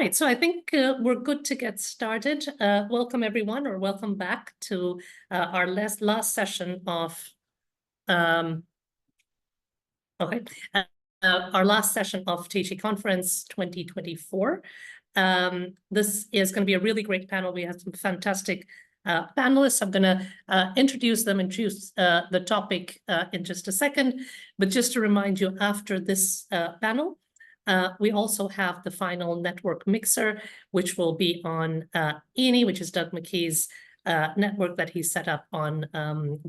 right, so I think we're good to get started. Welcome everyone, or welcome back to our last session of our last session of Teaching Conference 2024. This is going to be a really great panel. We have some fantastic panelists. I'm going to introduce the topic in just a second, but just to remind you, after this panel, we also have the final network mixer, which will be on ENI, which is Doug McKee's network that he set up on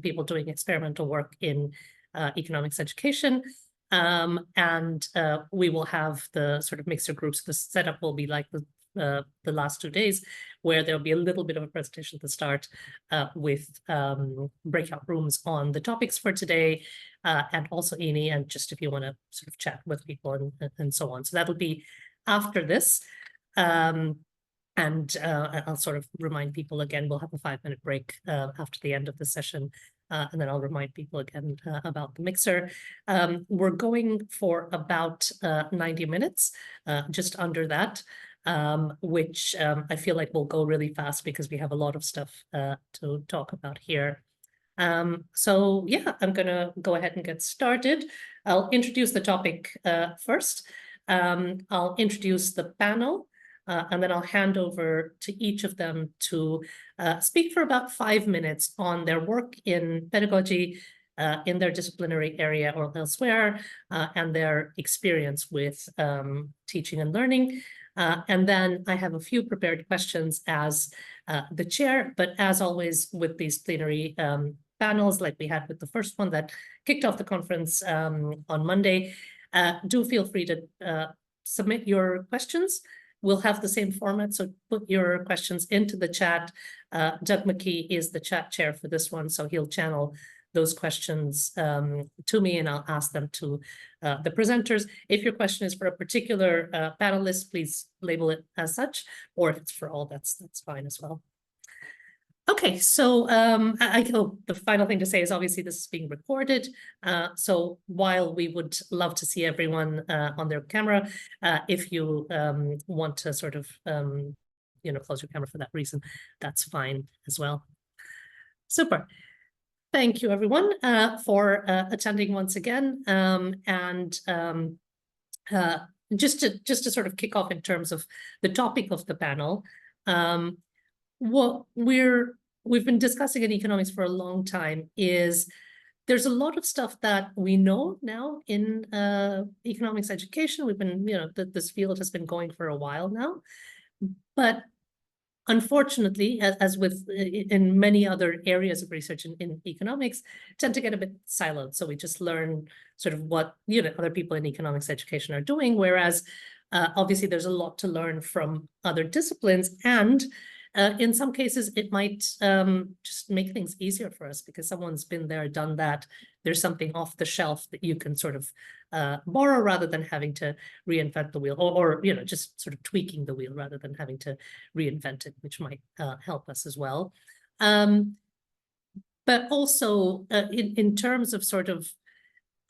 people doing experimental work in economics education. And we will have the sort of mixer groups. The setup will be like the last 2 days, where there'll be a little bit of a presentation at the start with breakout rooms on the topics for today, and also ENI, and just if you want to sort of chat with people and so on. So that'll be after this. And I'll sort of remind people again, we'll have a 5-minute break after the end of the session. And then I'll remind people again about the mixer. We're going for about 90 minutes, just under that, which I feel like will go really fast because we have a lot of stuff to talk about here. So yeah, I'm going to go ahead and get started. I'll introduce the topic first. I'll introduce the panel. And then I'll hand over to each of them to speak for about 5 minutes on their work in pedagogy in their disciplinary area or elsewhere, and their experience with teaching and learning. And then I have a few prepared questions as the chair, but as always with these plenary panels, like we had with the first one that kicked off the conference on Monday, do feel free to submit your questions. We'll have the same format, so put your questions into the chat. Doug McKee is the chat chair for this one, so he'll channel those questions to me, and I'll ask them to the presenters. If your question is for a particular panelist, please label it as such, or if it's for all, that's fine as well. Okay, so the final thing to say is obviously this is being recorded. So while we would love to see everyone on their camera, if you want to sort of, close your camera for that reason, that's fine as well. Super. Thank you, everyone, for attending once again. Just to sort of kick off in terms of the topic of the panel, what we've been discussing in economics for a long time is there's a lot of stuff that we know now in economics education. We've been, this field has been going for a while now, but unfortunately, as with in many other areas of research in economics, tend to get a bit siloed. So we just learn sort of what other people in economics education are doing, whereas obviously there's a lot to learn from other disciplines, and in some cases, it might just make things easier for us because someone's been there, done that. There's something off the shelf that you can sort of borrow rather than having to reinvent the wheel, or just sort of tweaking the wheel rather than having to reinvent it, which might help us as well. But also in terms of sort of,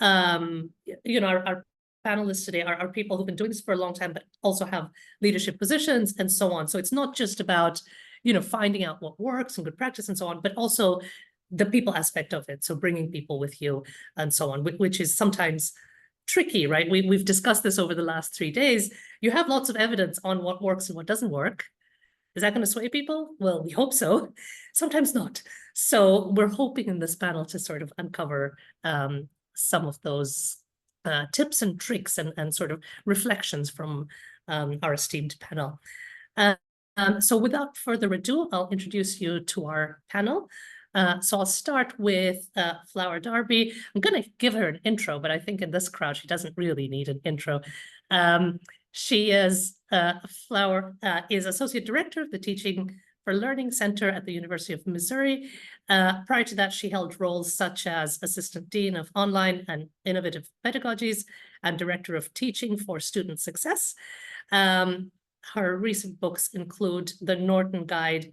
our panelists today are people who've been doing this for a long time, but also have leadership positions and so on. So it's not just about, finding out what works and good practice and so on, but also the people aspect of it. So bringing people with you and so on, which is sometimes tricky, right? We've discussed this over the last 3 days. You have lots of evidence on what works and what doesn't work. Is that going to sway people? Well, we hope so. Sometimes not. So we're hoping in this panel to sort of uncover some of those tips and tricks and sort of reflections from our esteemed panel. So without further ado, I'll introduce you to our panel. So I'll start with Flower Darby. I'm going to give her an intro, but I think in this crowd, she doesn't really need an intro. She is, Flower is Associate Director of the Teaching for Learning Center at the University of Missouri. Prior to that, she held roles such as Assistant Dean of Online and Innovative Pedagogies and Director of Teaching for Student Success. Her recent books include The Norton Guide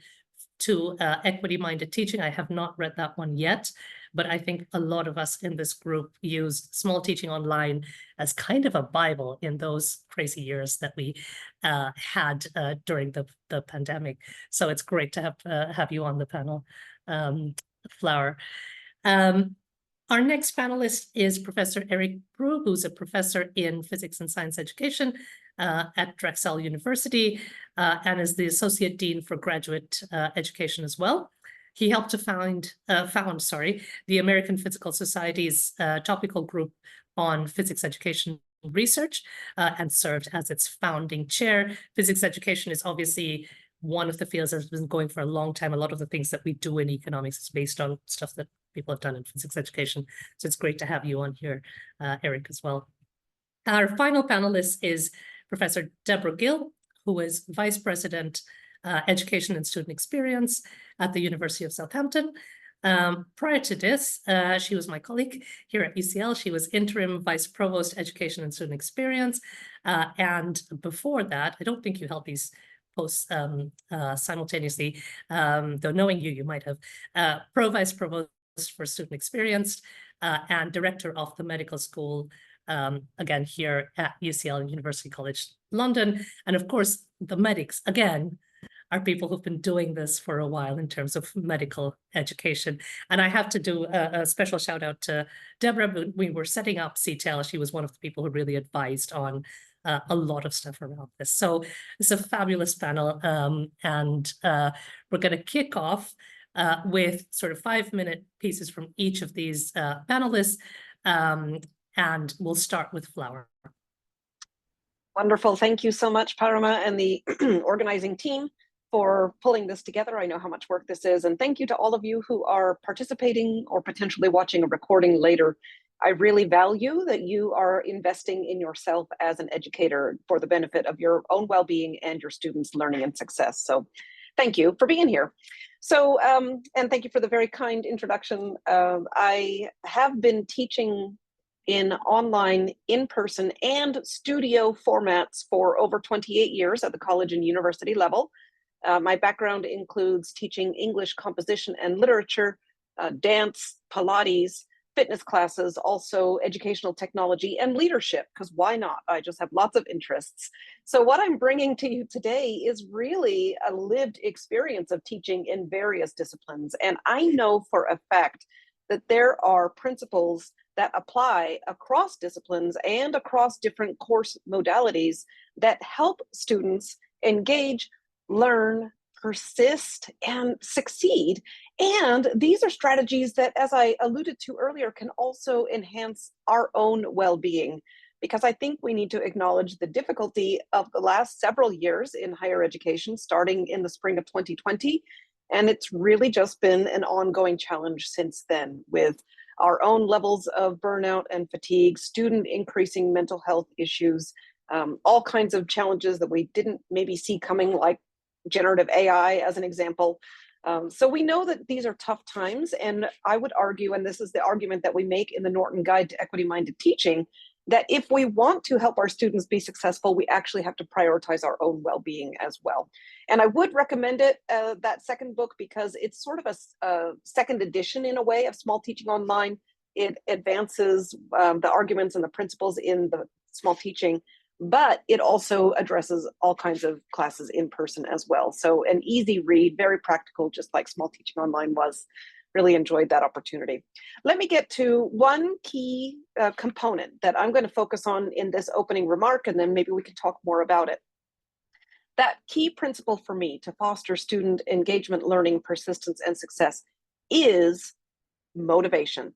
to Equity-Minded Teaching. I have not read that one yet, but I think a lot of us in this group use Small Teaching Online as kind of a Bible in those crazy years that we had during the pandemic. So it's great to have you on the panel, Flower. Our next panelist is Professor Eric Brew, who's a professor in physics and science education at Drexel University and is the Associate Dean for Graduate Education as well. He helped to found the American Physical Society's topical group on physics education research and served as its founding chair. Physics education is obviously one of the fields that's been going for a long time. A lot of the things that we do in economics is based on stuff that people have done in physics education. So it's great to have you on here, Eric, as well. Our final panelist is Professor Deborah Gill, who is Vice President, Education and Student Experience at the University of Southampton. Prior to this, she was my colleague here at UCL. She was Interim Vice Provost, Education and Student Experience. And before that, I don't think you held these posts simultaneously, though knowing you might have. Vice Provost for Student Experience and Director of the Medical School, again, here at UCL, University College London. And of course, the medics, again, are people who've been doing this for a while in terms of medical education. And I have to do a special shout out to Deborah. When we were setting up CTEL, she was one of the people who really advised on a lot of stuff around this. So it's a fabulous panel. And we're going to kick off with sort of 5-minute pieces from each of these panelists. And we'll start with Flower. Wonderful. Thank you so much, Parama, and the organizing team for pulling this together. I know how much work this is. And thank you to all of you who are participating or potentially watching a recording later. I really value that you are investing in yourself as an educator for the benefit of your own well-being and your students' learning and success. So thank you for being here. So, and thank you for the very kind introduction. I have been teaching in online, in-person, and studio formats for over 28 years at the college and university level. My background includes teaching English composition and literature, dance, Pilates, fitness classes, also educational technology and leadership, because why not? I just have lots of interests. So what I'm bringing to you today is really a lived experience of teaching in various disciplines. And I know for a fact that there are principles that apply across disciplines and across different course modalities that help students engage, learn, persist, and succeed. And these are strategies that, as I alluded to earlier, can also enhance our own well-being, because I think we need to acknowledge the difficulty of the last several years in higher education, starting in the spring of 2020. And it's really just been an ongoing challenge since then, with our own levels of burnout and fatigue, student increasing mental health issues, all kinds of challenges that we didn't maybe see coming, like generative AI as an example. So we know that these are tough times, and I would argue, and this is the argument that we make in the Norton Guide to Equity-Minded Teaching, that if we want to help our students be successful, we actually have to prioritize our own well-being as well. And I would recommend it, that second book, because it's sort of a second edition in a way of Small Teaching Online. It advances the arguments and the principles in the Small Teaching, but it also addresses all kinds of classes in person as well. So an easy read, very practical, just like Small Teaching Online was. Really enjoyed that opportunity. Let me get to one key component that I'm going to focus on in this opening remark, and then maybe we can talk more about it. That key principle for me to foster student engagement, learning, persistence, and success is motivation.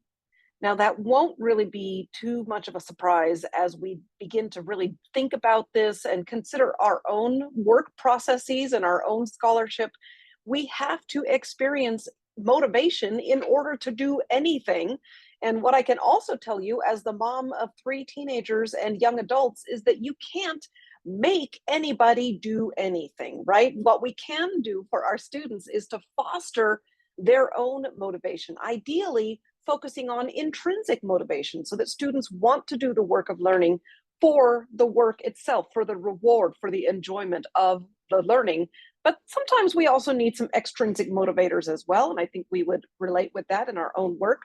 Now, that won't really be too much of a surprise as we begin to really think about this and consider our own work processes and our own scholarship. We have to experience motivation in order to do anything. And what I can also tell you as the mom of 3 teenagers and young adults is that you can't make anybody do anything, right? What we can do for our students is to foster their own motivation, ideally focusing on intrinsic motivation so that students want to do the work of learning for the work itself, for the reward, for the enjoyment of the learning, But sometimes we also need some extrinsic motivators as well. And I think we would relate with that in our own work.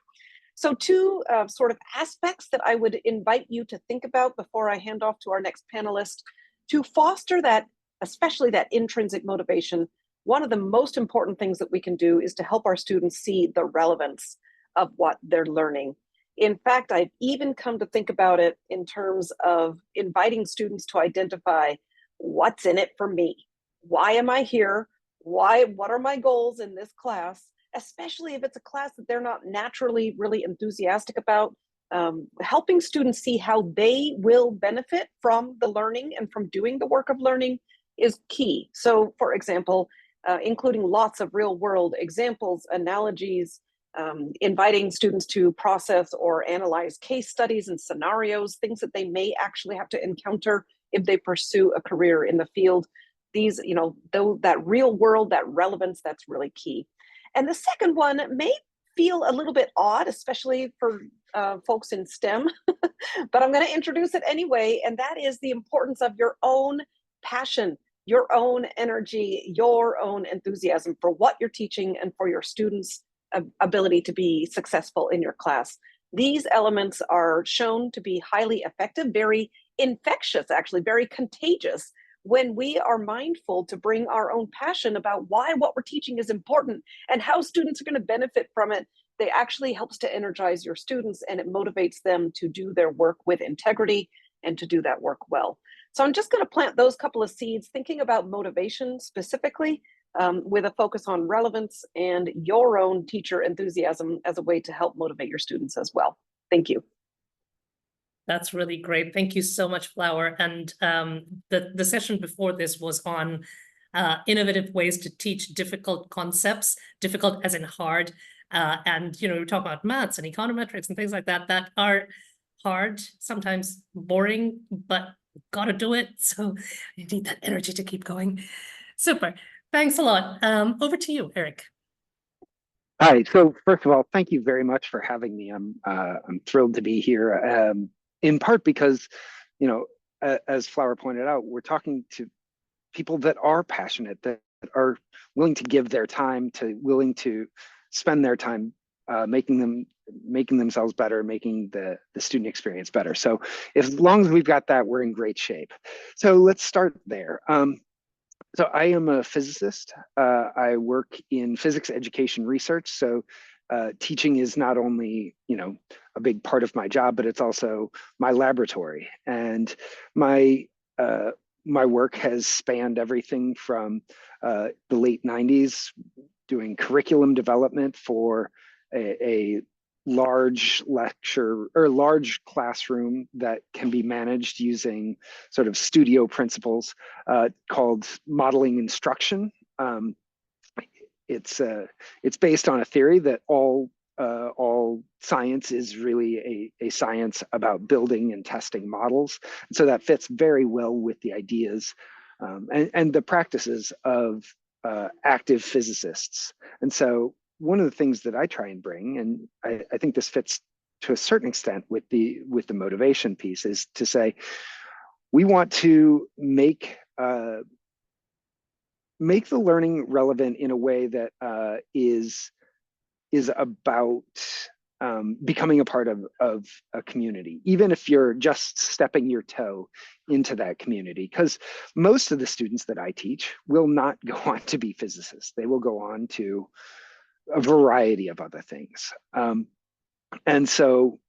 So two sort of aspects that I would invite you to think about before I hand off to our next panelist to foster that, especially that intrinsic motivation. One of the most important things that we can do is to help our students see the relevance of what they're learning. In fact, I've even come to think about it in terms of inviting students to identify what's in it for me. Why am I here? What are my goals in this class? Especially if it's a class that they're not naturally really enthusiastic about. Helping students see how they will benefit from the learning and from doing the work of learning is key. So, for example, including lots of real world examples, analogies, inviting students to process or analyze case studies and scenarios, things that they may actually have to encounter if they pursue a career in the field. These, though that real world, that relevance, that's really key. And the second one may feel a little bit odd, especially for folks in STEM, but I'm going to introduce it anyway. And that is the importance of your own passion, your own energy, your own enthusiasm for what you're teaching and for your students' ability to be successful in your class. These elements are shown to be highly effective, very infectious, actually, very contagious, when we are mindful to bring our own passion about why what we're teaching is important and how students are going to benefit from it. They actually helps to energize your students, and it motivates them to do their work with integrity and to do that work well. So I'm just going to plant those couple of seeds, thinking about motivation specifically, with a focus on relevance and your own teacher enthusiasm as a way to help motivate your students as well. Thank you. That's really great. Thank you so much, Flower. And the session before this was on innovative ways to teach difficult concepts, difficult as in hard. And, we talk about maths and econometrics and things like that that are hard, sometimes boring, but got to do it. So you need that energy to keep going. Super. Thanks a lot. Over to you, Eric. Hi. So first of all, thank you very much for having me. I'm thrilled to be here. In part because, as Flower pointed out, we're talking to people that are passionate, that are willing to give their time, willing to spend their time making themselves better, making the student experience better. So as long as we've got that, we're in great shape. So let's start there. So I am a physicist. I work in physics education research. So teaching is not only, a big part of my job, but it's also my laboratory. And my work has spanned everything from the late 90s, doing curriculum development for a large lecture or large classroom that can be managed using sort of studio principles called modeling instruction. It's based on a theory that all science is really a science about building and testing models. So that fits very well with the ideas and the practices of active physicists. And so one of the things that I try and bring, and I think this fits to a certain extent with the motivation piece, is to say we want to make the learning relevant in a way that is about becoming a part of a community, even if you're just stepping your toe into that community. Because most of the students that I teach will not go on to be physicists. They will go on to a variety of other things. And so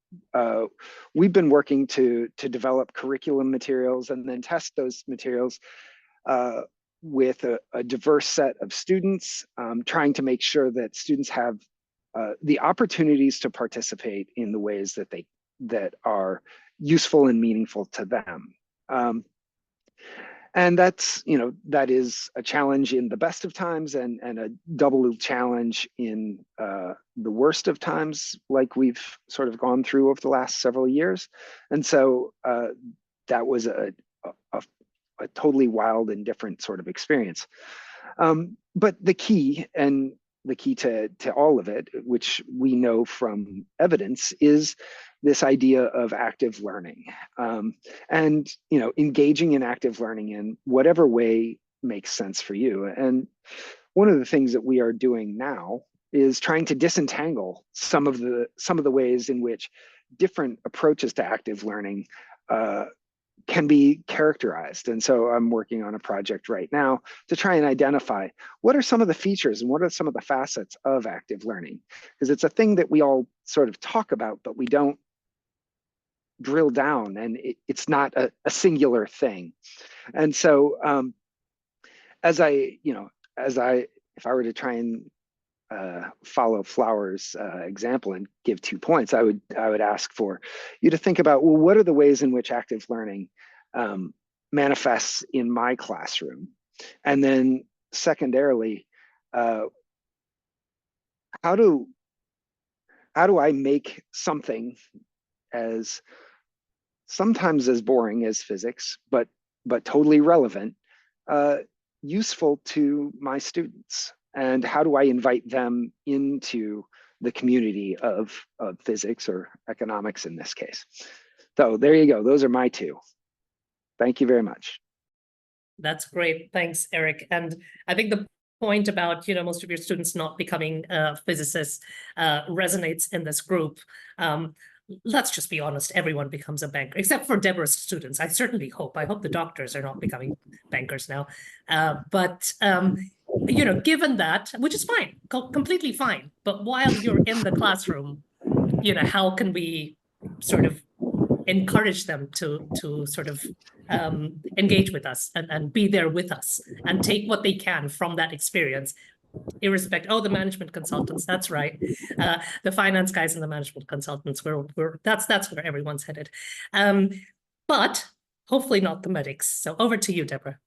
we've been working to develop curriculum materials and then test those materials with a diverse set of students, trying to make sure that students have the opportunities to participate in the ways that are useful and meaningful to them. And that is a challenge in the best of times and a double challenge in the worst of times, like we've sort of gone through over the last several years. And so that was a totally wild and different sort of experience. But the key to all of it, which we know from evidence, is this idea of active learning, and engaging in active learning in whatever way makes sense for you. And one of the things that we are doing now is trying to disentangle some of the ways in which different approaches to active learning can be characterized. And so I'm working on a project right now to try and identify what are some of the features and what are some of the facets of active learning, because it's a thing that we all sort of talk about, but we don't drill down, and it's not a singular thing. And so if I were to try and follow Flower's example and give 2 points, I would ask for you to think about, well, what are the ways in which active learning manifests in my classroom? And then secondarily, how do I make something as sometimes as boring as physics, but totally relevant, useful to my students? And how do I invite them into the community of physics or economics in this case? So there you go. Those are my 2. Thank you very much. That's great. Thanks, Eric. And I think the point about, most of your students not becoming physicists resonates in this group. Let's just be honest, everyone becomes a banker, except for Deborah's students. I certainly hope. I hope the doctors are not becoming bankers now. Given that, which is fine, completely fine. But while you're in the classroom, how can we sort of encourage them to sort of engage with us and be there with us and take what they can from that experience, irrespective. Oh, the management consultants, that's right. The finance guys and the management consultants, that's where everyone's headed. But hopefully not the medics. So over to you, Deborah.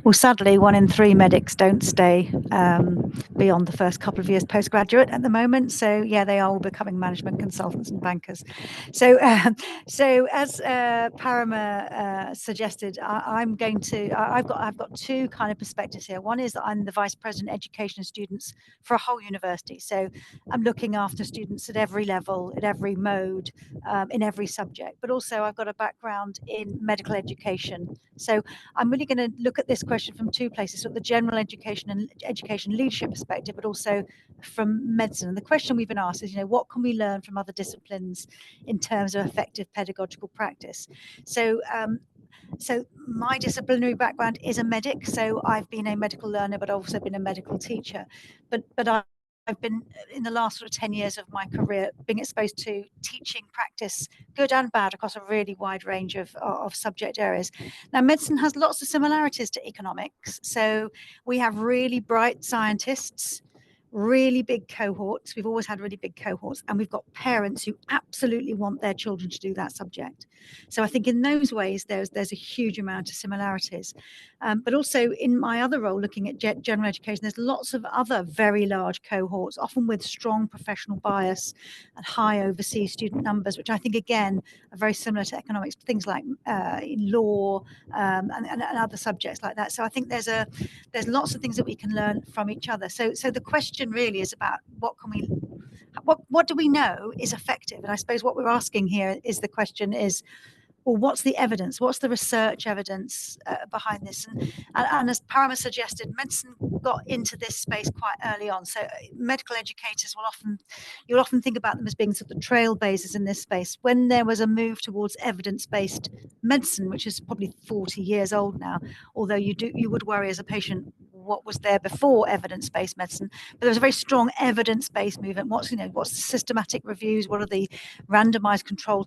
Well, sadly, 1 in 3 medics don't stay beyond the first couple of years postgraduate at the moment. So yeah, they are all becoming management consultants and bankers. So as Parama suggested, I've got 2 kind of perspectives here. One is that I'm the Vice President Education and Students for a whole university. So I'm looking after students at every level, at every mode, in every subject. But also I've got a background in medical education. So I'm really going to look at this question from 2 places, so the general education and education leadership perspective, but also from medicine. And the question we've been asked is, what can we learn from other disciplines in terms of effective pedagogical practice? So my disciplinary background is a medic, so I've been a medical learner, but I've also been a medical teacher. But I've been, in the last sort of 10 years of my career, being exposed to teaching practice, good and bad, across a really wide range of subject areas. Now, medicine has lots of similarities to economics. So we have really bright scientists, really big cohorts. We've always had really big cohorts, and we've got parents who absolutely want their children to do that subject. So I think in those ways, there's a huge amount of similarities. But also in my other role, looking at general education, there's lots of other very large cohorts, often with strong professional bias and high overseas student numbers, which I think, again, are very similar to economics, things like law and other subjects like that. So I think there's lots of things that we can learn from each other. So the question really is about what do we know is effective? And I suppose what we're asking here is, the question is, well, what's the evidence? What's the research evidence behind this? And as Parama suggested, medicine got into this space quite early on. So medical educators you'll often think about them as being sort of trailblazers in this space. When there was a move towards evidence-based medicine, which is probably 40 years old now, although you would worry as a patient, what was there before evidence-based medicine? But there was a very strong evidence-based movement. What's the systematic reviews? What are the randomized control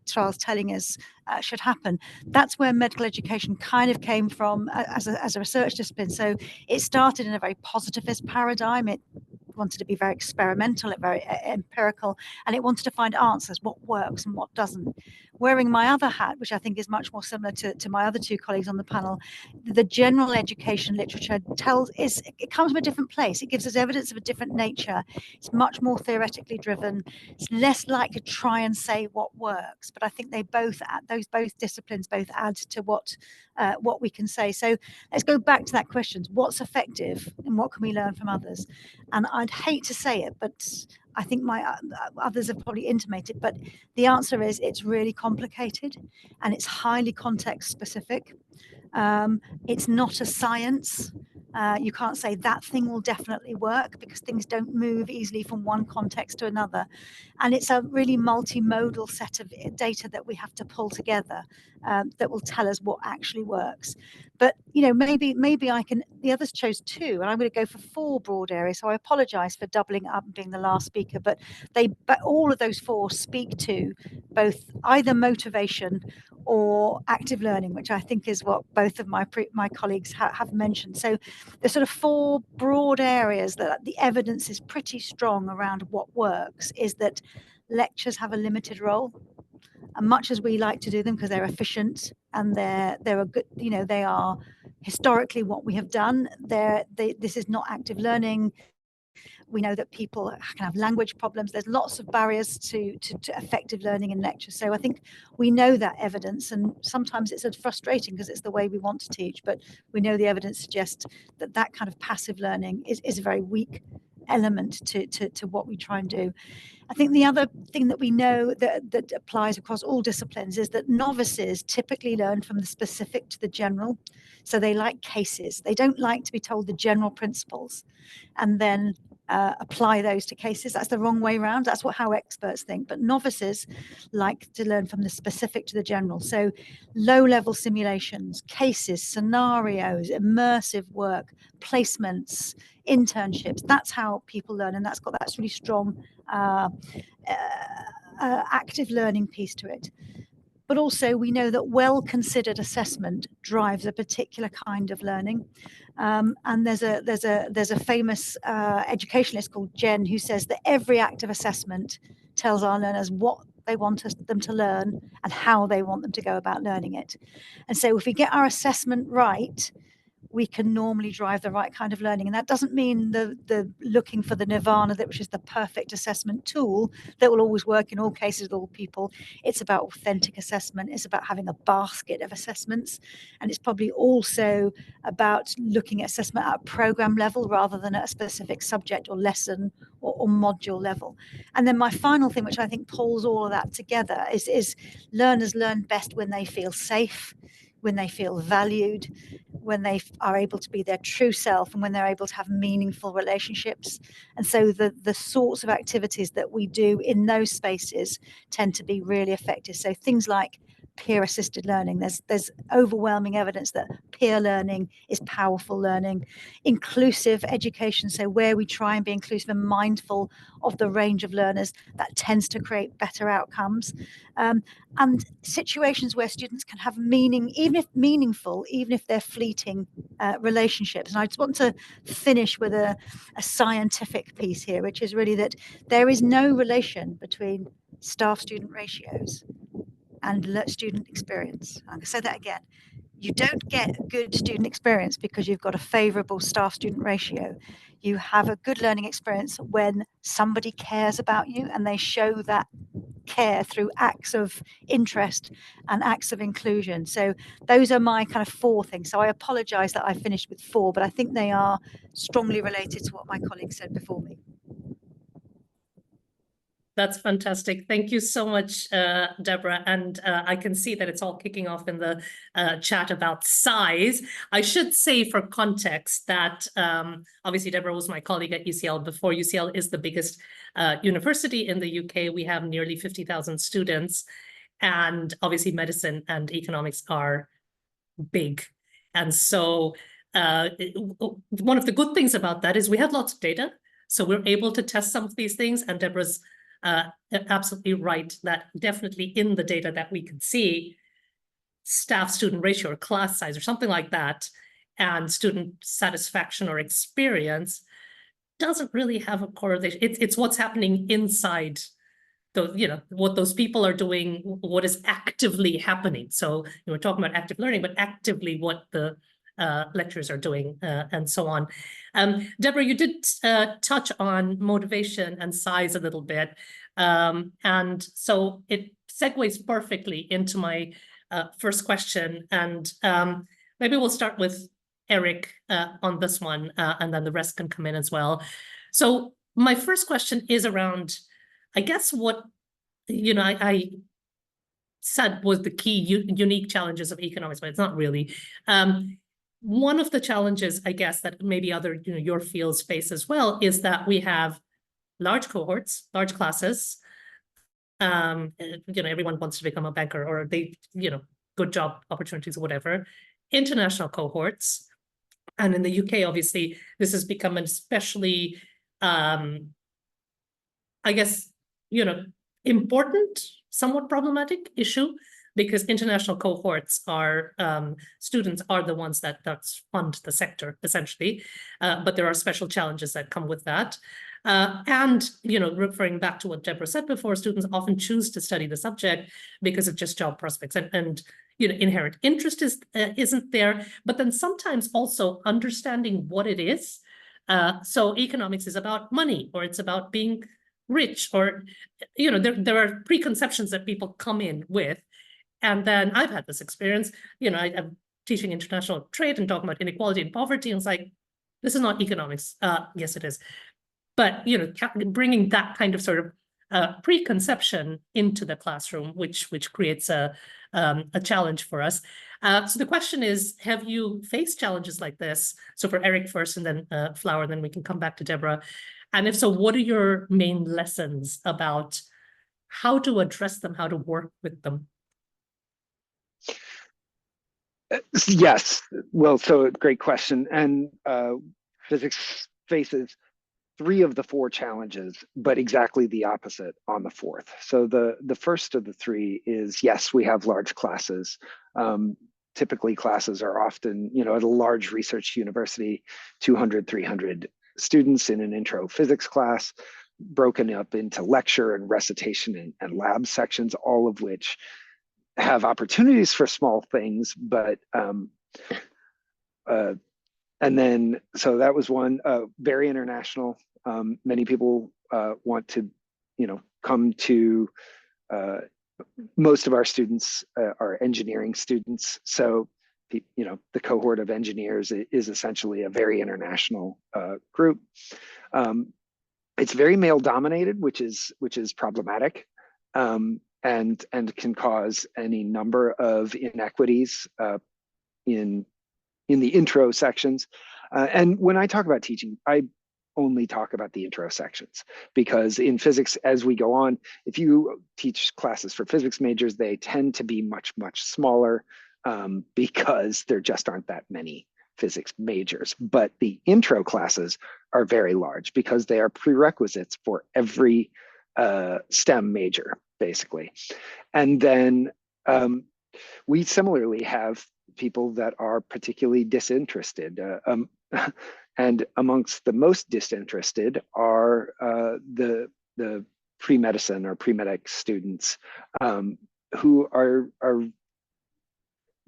trials telling us should happen? That's where medical education kind of came from as a research discipline. So it started in a very positivist paradigm. It wanted to be very experimental, very empirical, and it wanted to find answers, what works and what doesn't. Wearing my other hat, which I think is much more similar to my other 2 colleagues on the panel, the general education literature it comes from a different place. It gives us evidence of a different nature. It's much more theoretically driven. It's less likely to try and say what works. But I think both disciplines add to what we can say. So let's go back to that question: what's effective, and what can we learn from others? And I'd hate to say it, but I think my others have probably intimated, but the answer is it's really complicated and it's highly context specific. It's not a science. You can't say that thing will definitely work because things don't move easily from one context to another. And it's a really multimodal set of data that we have to pull together that will tell us what actually works. But, you know, maybe I can, the others chose 2, and I'm going to go for 4 broad areas. So I apologize for doubling up and being the last speaker, but all of those 4 speak to both either motivation or active learning, which I think is what both of my colleagues have mentioned. So there's sort of 4 broad areas that the evidence is pretty strong around what works, is that lectures have a limited role. And much as we like to do them because they're efficient and they're a good, you know, they are historically what we have done. This is not active learning. We know that people can have language problems. There's lots of barriers to effective learning in lectures. So I think we know that evidence, and sometimes it's frustrating because it's the way we want to teach, but we know the evidence suggests that that kind of passive learning is a very weak element to what we try and do. I think the other thing that we know that applies across all disciplines is that novices typically learn from the specific to the general. So they like cases. They don't like to be told the general principles and then apply those to cases. That's the wrong way around. That's how experts think. But novices like to learn from the specific to the general. So low-level simulations, cases, scenarios, immersive work, placements, internships. That's how people learn, and that's really strong active learning piece to it. But also we know that well-considered assessment drives a particular kind of learning. And there's a famous educationalist called Jen who says that every active assessment tells our learners what they want them to learn and how they want them to go about learning it. And so if we get our assessment right, we can normally drive the right kind of learning. And that doesn't mean the looking for the nirvana, which is the perfect assessment tool that will always work in all cases with all people. It's about authentic assessment. It's about having a basket of assessments. And it's probably also about looking at assessment at a program level rather than at a specific subject or lesson or module level. And then my final thing, which I think pulls all of that together, is learners learn best when they feel safe, when they feel valued, when they are able to be their true self, and when they're able to have meaningful relationships. And so the sorts of activities that we do in those spaces tend to be really effective. So things like peer-assisted learning. There's overwhelming evidence that peer learning is powerful learning. Inclusive education, so where we try and be inclusive and mindful of the range of learners, that tends to create better outcomes. And situations where students can have meaning, even if they're fleeting relationships. And I just want to finish with a scientific piece here, which is really that there is no relation between staff-student ratios and student experience. I'm going to say that again. You don't get good student experience because you've got a favorable staff-student ratio. You have a good learning experience when somebody cares about you and they show that care through acts of interest and acts of inclusion. So those are my kind of 4 things. So I apologize that I finished with 4, but I think they are strongly related to what my colleagues said before me. That's fantastic. Thank you so much, Deborah. And I can see that it's all kicking off in the chat about size. I should say for context that obviously Deborah was my colleague at UCL before. UCL is the biggest university in the UK. We have nearly 50,000 students. And obviously medicine and economics are big. And so one of the good things about that is we have lots of data. So we're able to test some of these things. And Deborah's absolutely right that definitely in the data that we can see, staff-student ratio or class size or something like that, and student satisfaction or experience doesn't really have a correlation. It's what's happening inside those, you know, what those people are doing, what is actively happening. So we're talking about active learning, but actively what the lecturers are doing and so on. Deborah, you did touch on motivation and size a little bit. And so it segues perfectly into my first question. And maybe we'll start with Eric on this one, and then the rest can come in as well. So my first question is around, I guess what, you know, I said was the key unique challenges of economics, but it's not really. One of the challenges, I guess, that maybe other, your fields face as well is that we have large cohorts, large classes. Everyone wants to become a banker, or they, good job opportunities or whatever. International cohorts. And in the UK, obviously, this has become an especially, I guess, important, somewhat problematic issue, because international cohorts are, students are the ones that fund the sector, essentially. But there are special challenges that come with that. And, referring back to what Deborah said before, students often choose to study the subject because of just job prospects and inherent interest isn't there, but then sometimes also understanding what it is. So economics is about money, or it's about being rich, or, there are preconceptions that people come in with. And then I've had this experience, I'm teaching international trade and talking about inequality and poverty, and it's like, this is not economics. Yes, it is. But, bringing that kind of sort of preconception into the classroom, which creates a challenge for us. So the question is, have you faced challenges like this? So for Eric first, and then Flower, then we can come back to Deborah. And if so, what are your main lessons about how to address them, how to work with them? Yes, well, so great question. And physics faces 3 of the 4 challenges, but exactly the opposite on the 4th. So the first of the 3 is, yes, we have large classes. Typically classes are often, at a large research university, 200, 300 students in an intro physics class, broken up into lecture and recitation and lab sections, all of which have opportunities for small things, but and then, so that was one, very international. Many people want to, come to, most of our students are engineering students. So, the cohort of engineers is essentially a very international group. It's very male dominated, which is problematic, and can cause any number of inequities in the intro sections. And when I talk about teaching, I only talk about the intro sections, because in physics, as we go on, if you teach classes for physics majors, they tend to be much, much smaller because there just aren't that many physics majors. But the intro classes are very large because they are prerequisites for every STEM major, basically. And then we similarly have people that are particularly disinterested. And amongst the most disinterested are the pre-medicine or pre-medic students who are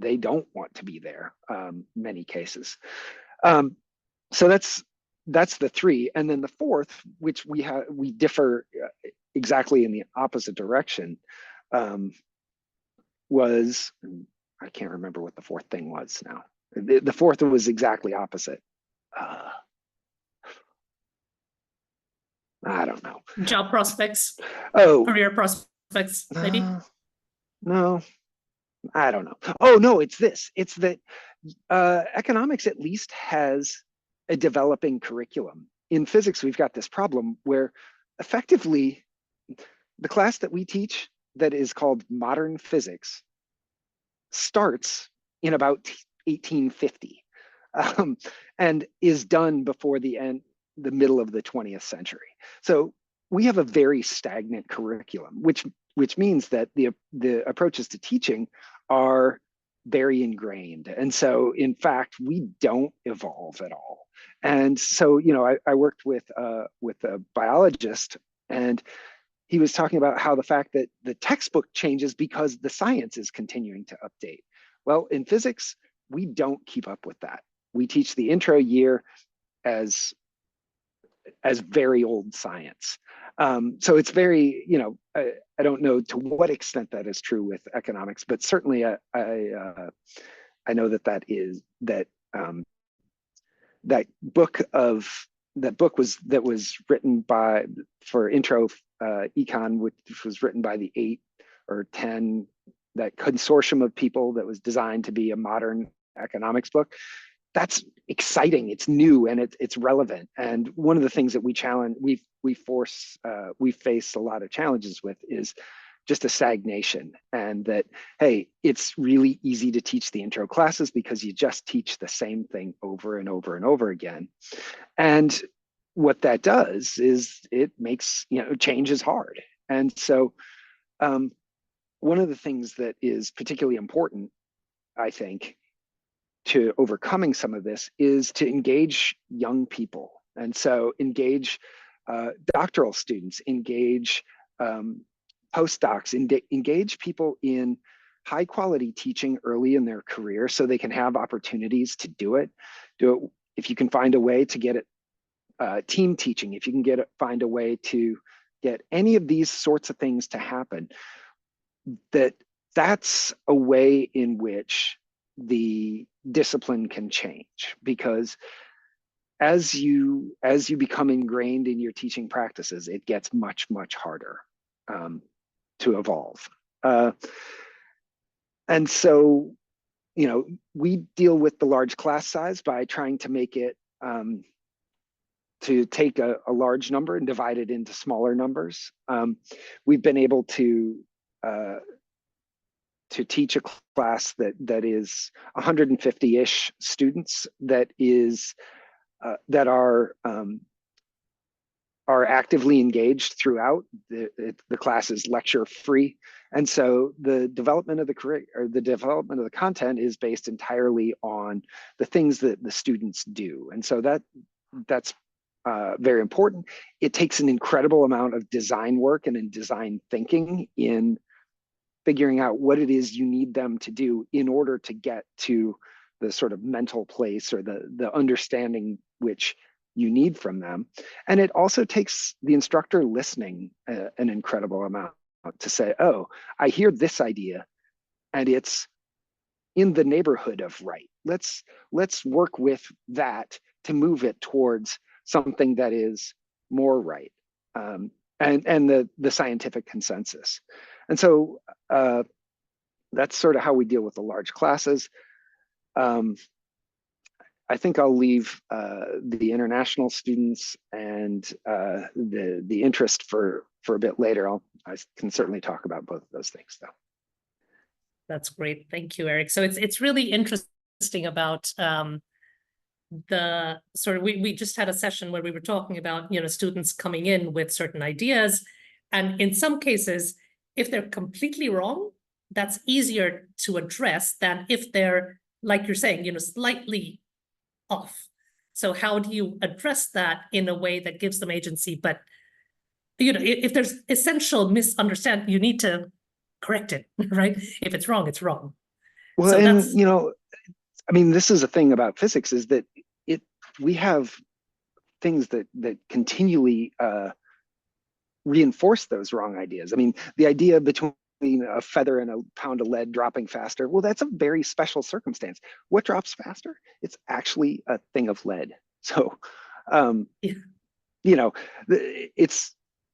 they don't want to be there, many cases. So that's the 3. And then the 4th, which we differ exactly in the opposite direction, was, I can't remember what the 4th thing was now. The 4th was exactly opposite. I don't know. Job prospects. Oh, career prospects, maybe. No, I don't know. Oh no, it's this. It's that economics at least has a developing curriculum. In physics, we've got this problem where effectively the class that we teach that is called modern physics starts in about 1850 and is done before the middle of the 20th century. So we have a very stagnant curriculum, which means that the approaches to teaching are very ingrained. And so in fact, we don't evolve at all. And so, I worked with a biologist, and he was talking about how the fact that the textbook changes because the science is continuing to update. Well, in physics, we don't keep up with that. We teach the intro year as very old science. So it's very, I don't know to what extent that is true with economics, but certainly I know that book was written for intro econ, which was written by the 8 or 10 that consortium of people that was designed to be a modern economics book. That's exciting. It's new and it's relevant. And one of the things that we face a lot of challenges with is just a stagnation, and that, hey, it's really easy to teach the intro classes because you just teach the same thing over and over and over again. And what that does is it makes, change is hard. And so one of the things that is particularly important, I think, to overcoming some of this is to engage young people. And so engage doctoral students, engage postdocs, engage people in high quality teaching early in their career so they can have opportunities to do it. If you can find a way to get it, team teaching, if you can find a way to get any of these sorts of things to happen, that's a way in which the discipline can change, because as you become ingrained in your teaching practices, it gets much harder to evolve. And so, we deal with the large class size by trying to make it to take a large number and divide it into smaller numbers. We've been able to teach a class that is 150-ish students that are actively engaged throughout. The class is lecture free, and so the development of the content is based entirely on the things that the students do, and so that's very important. It takes an incredible amount of design work and in design thinking in figuring out what it is you need them to do in order to get to the sort of mental place or the understanding which you need from them. And it also takes the instructor listening an incredible amount to say, oh, I hear this idea and it's in the neighborhood of right. Let's work with that to move it towards something that is more right, and the scientific consensus. And so that's sort of how we deal with the large classes. I think I'll leave the international students and the interest for a bit later. I can certainly talk about both of those things though. That's great. Thank you, Eric. So it's really interesting about the sort of, we just had a session where we were talking about, students coming in with certain ideas. And in some cases, if they're completely wrong, that's easier to address than if they're, like you're saying, slightly off. So how do you address that in a way that gives them agency? But, if there's essential misunderstanding, you need to correct it, right? If it's wrong, it's wrong. Well, so and, this is a thing about physics, is that we have things that continually reinforce those wrong ideas. The idea between a feather and a pound of lead dropping faster, well, that's a very special circumstance. What drops faster? It's actually a thing of lead. So,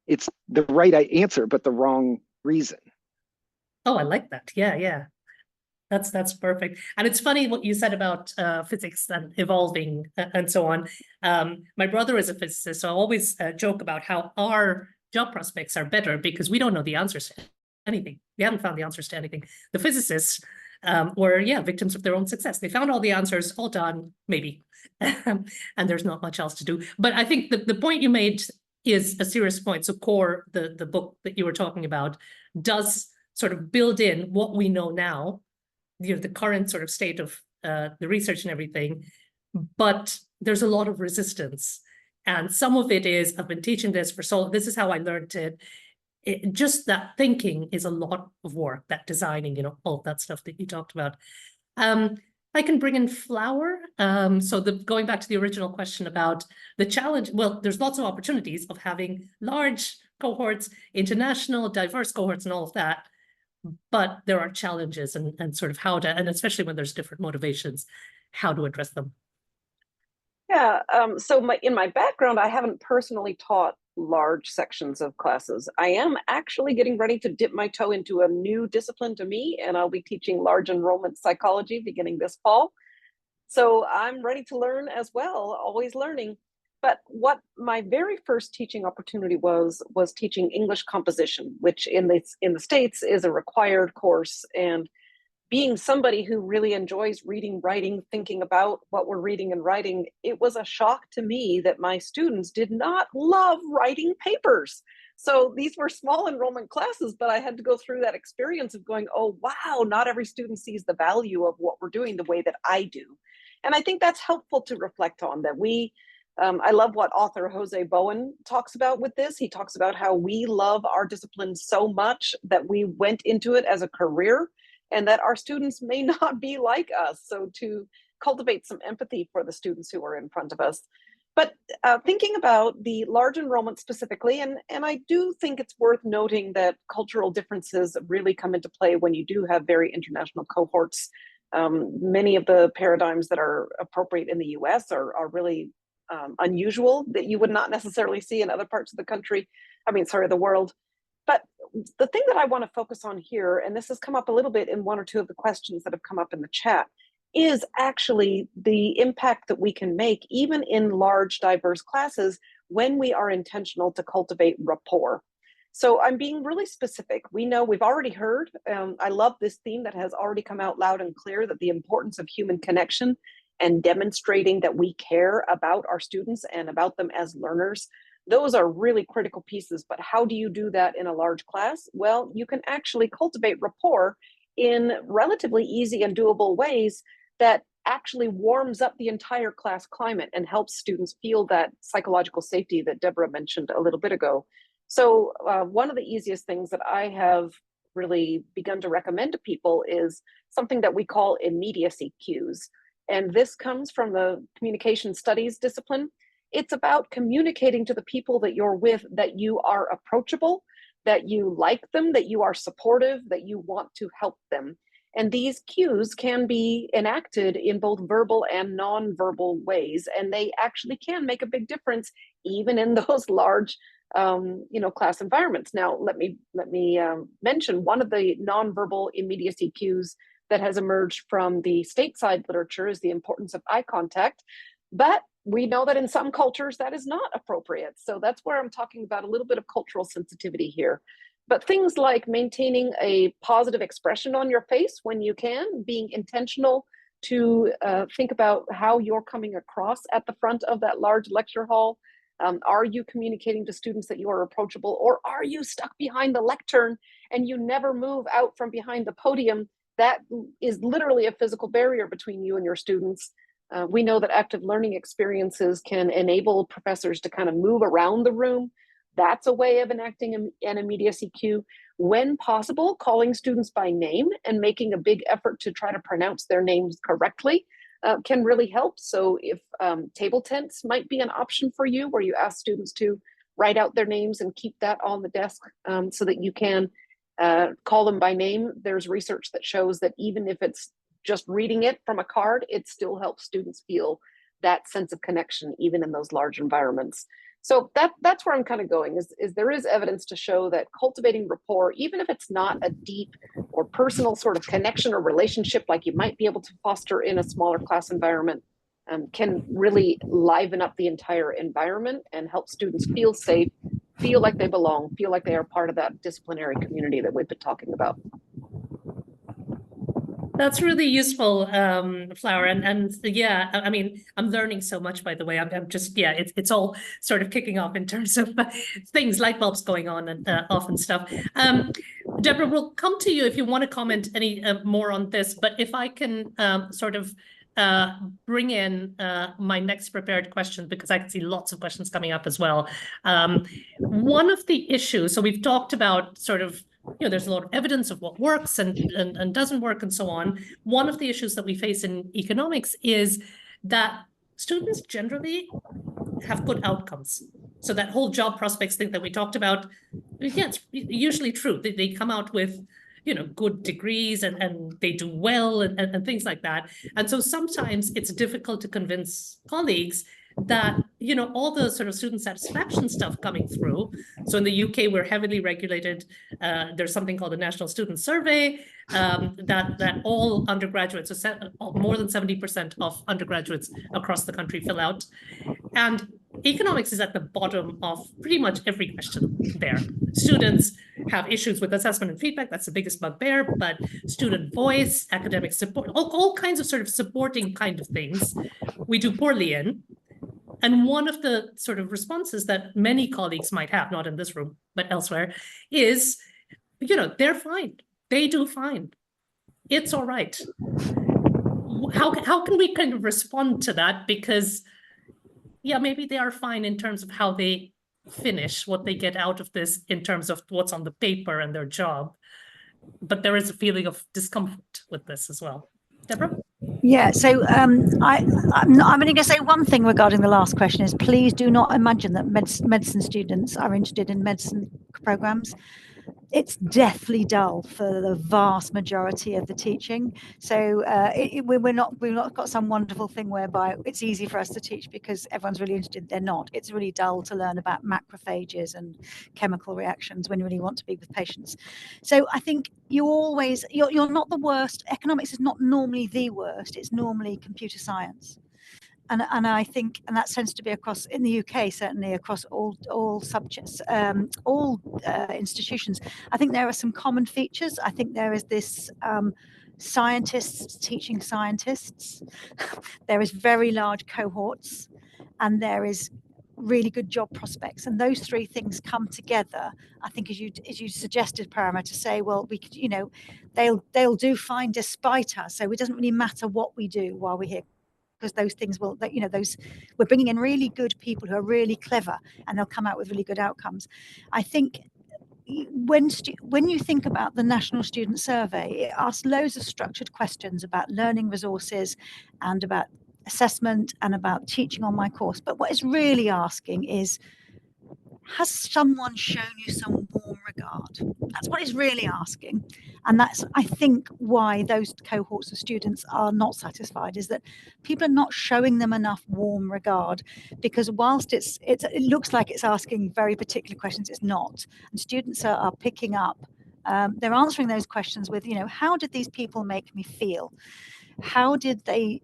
it's the right answer, but the wrong reason. Oh, I like that. Yeah. That's perfect. And it's funny what you said about physics and evolving and so on. My brother is a physicist, so I always joke about how our job prospects are better because we don't know the answers to anything. We haven't found the answers to anything. The physicists were, victims of their own success. They found all the answers, all done, maybe. And there's not much else to do. But I think the point you made is a serious point. So Core, the book that you were talking about, does sort of build in what we know now, the current sort of state of the research and everything, but there's a lot of resistance. And some of it is, I've been teaching this for this is how I learned it. Just that thinking is a lot of work, that designing, all that stuff that you talked about. I can bring in Flower. So going back to the original question about the challenge, well, there's lots of opportunities of having large cohorts, international, diverse cohorts and all of that. But there are challenges and sort of how to, and especially when there's different motivations, how to address them. Yeah, so in my background, I haven't personally taught large sections of classes. I am actually getting ready to dip my toe into a new discipline to me, and I'll be teaching large enrollment psychology beginning this fall. So I'm ready to learn as well, always learning. But what my very first teaching opportunity was teaching English composition, which in the States is a required course. And being somebody who really enjoys reading, writing, thinking about what we're reading and writing, it was a shock to me that my students did not love writing papers. So these were small enrollment classes, but I had to go through that experience of going, oh, wow, not every student sees the value of what we're doing the way that I do. And I think that's helpful to reflect on, that I love what author Jose Bowen talks about with this. He talks about how we love our discipline so much that we went into it as a career, and that our students may not be like us. So to cultivate some empathy for the students who are in front of us. But thinking about the large enrollment specifically, and I do think it's worth noting that cultural differences really come into play when you do have very international cohorts. Many of the paradigms that are appropriate in the US are really unusual, that you would not necessarily see in other parts of the world. But the thing that I want to focus on here, and this has come up a little bit in one or two of the questions that have come up in the chat, is actually the impact that we can make even in large, diverse classes when we are intentional to cultivate rapport. So I'm being really specific. We know, we've already heard, I love this theme that has already come out loud and clear, that the importance of human connection and demonstrating that we care about our students and about them as learners. Those are really critical pieces, but how do you do that in a large class? Well, you can actually cultivate rapport in relatively easy and doable ways that actually warms up the entire class climate and helps students feel that psychological safety that Deborah mentioned a little bit ago. So one of the easiest things that I have really begun to recommend to people is something that we call immediacy cues. And this comes from the communication studies discipline. It's about communicating to the people that you're with that you are approachable, that you like them, that you are supportive, that you want to help them. And these cues can be enacted in both verbal and non-verbal ways, and they actually can make a big difference even in those large class environments. Now, let me mention one of the non-verbal immediacy cues that has emerged from the stateside literature is the importance of eye contact. But we know that in some cultures that is not appropriate. So that's where I'm talking about a little bit of cultural sensitivity here. But things like maintaining a positive expression on your face when you can, being intentional to think about how you're coming across at the front of that large lecture hall. Are you communicating to students that you are approachable, or are you stuck behind the lectern and you never move out from behind the podium? That is literally a physical barrier between you and your students. We know that active learning experiences can enable professors to kind of move around the room. That's a way of enacting an immediacy cue. When possible, calling students by name and making a big effort to try to pronounce their names correctly can really help. So if table tents might be an option for you, where you ask students to write out their names and keep that on the desk so that you can call them by name. There's research that shows that even if it's just reading it from a card, it still helps students feel that sense of connection, even in those large environments. So that's where I'm kind of going, is there is evidence to show that cultivating rapport, even if it's not a deep or personal sort of connection or relationship like you might be able to foster in a smaller class environment, can really liven up the entire environment and help students feel safe, feel like they belong, feel like they are part of that disciplinary community that we've been talking about. That's really useful, Flower. And yeah, I mean, I'm learning so much, by the way. I'm just, yeah, it's all sort of kicking off in terms of things, light bulbs going on and off and stuff. Deborah, we'll come to you if you want to comment any more on this, but if I can sort of bring in my next prepared question, because I can see lots of questions coming up as well. One of the issues, so we've talked about sort of, there's a lot of evidence of what works and doesn't work and so on. One of the issues that we face in economics is that students generally have good outcomes. So that whole job prospects thing that we talked about, yeah, it's usually true. They come out with, good degrees and they do well and things like that. And so sometimes it's difficult to convince colleagues that, you know, all the sort of student satisfaction stuff coming through. So in the UK, we're heavily regulated. There's something called the National Student Survey that all undergraduates, so more than 70% of undergraduates across the country fill out. And economics is at the bottom of pretty much every question there. Students have issues with assessment and feedback. That's the biggest bugbear, but student voice, academic support, all kinds of sort of supporting kind of things we do poorly in. And one of the sort of responses that many colleagues might have, not in this room, but elsewhere, is, you know, they're fine. They do fine. It's all right. How can we kind of respond to that? Because, yeah, maybe they are fine in terms of how they finish, what they get out of this in terms of what's on the paper and their job. But there is a feeling of discomfort with this as well. Deborah? Yeah, so I'm only going to say one thing regarding the last question is please do not imagine that medicine students are interested in medicine programs. It's deathly dull for the vast majority of the teaching. So we've not got some wonderful thing whereby it's easy for us to teach because everyone's really interested. They're not. It's really dull to learn about macrophages and chemical reactions when you really want to be with patients. So I think you're not the worst. Economics is not normally the worst. It's normally computer science. And I think, and that tends to be across, in the UK, certainly across all subjects, all institutions. I think there are some common features. I think there is this scientists teaching scientists. There is very large cohorts, and there is really good job prospects, and those three things come together. I think, as you suggested, Parama, to say, well, we could, you know, they'll do fine despite us. So it doesn't really matter what we do while we're here, because those things will, you know, we're bringing in really good people who are really clever, and they'll come out with really good outcomes. I think when you think about the National Student Survey, it asks loads of structured questions about learning resources and about assessment and about teaching on my course. But what it's really asking is, has someone shown you some warm regard? That's what it's really asking. And that's, I think, why those cohorts of students are not satisfied, is that people are not showing them enough warm regard, because whilst it looks like it's asking very particular questions, it's not. And students are picking up, they're answering those questions with, you know, how did these people make me feel? How did they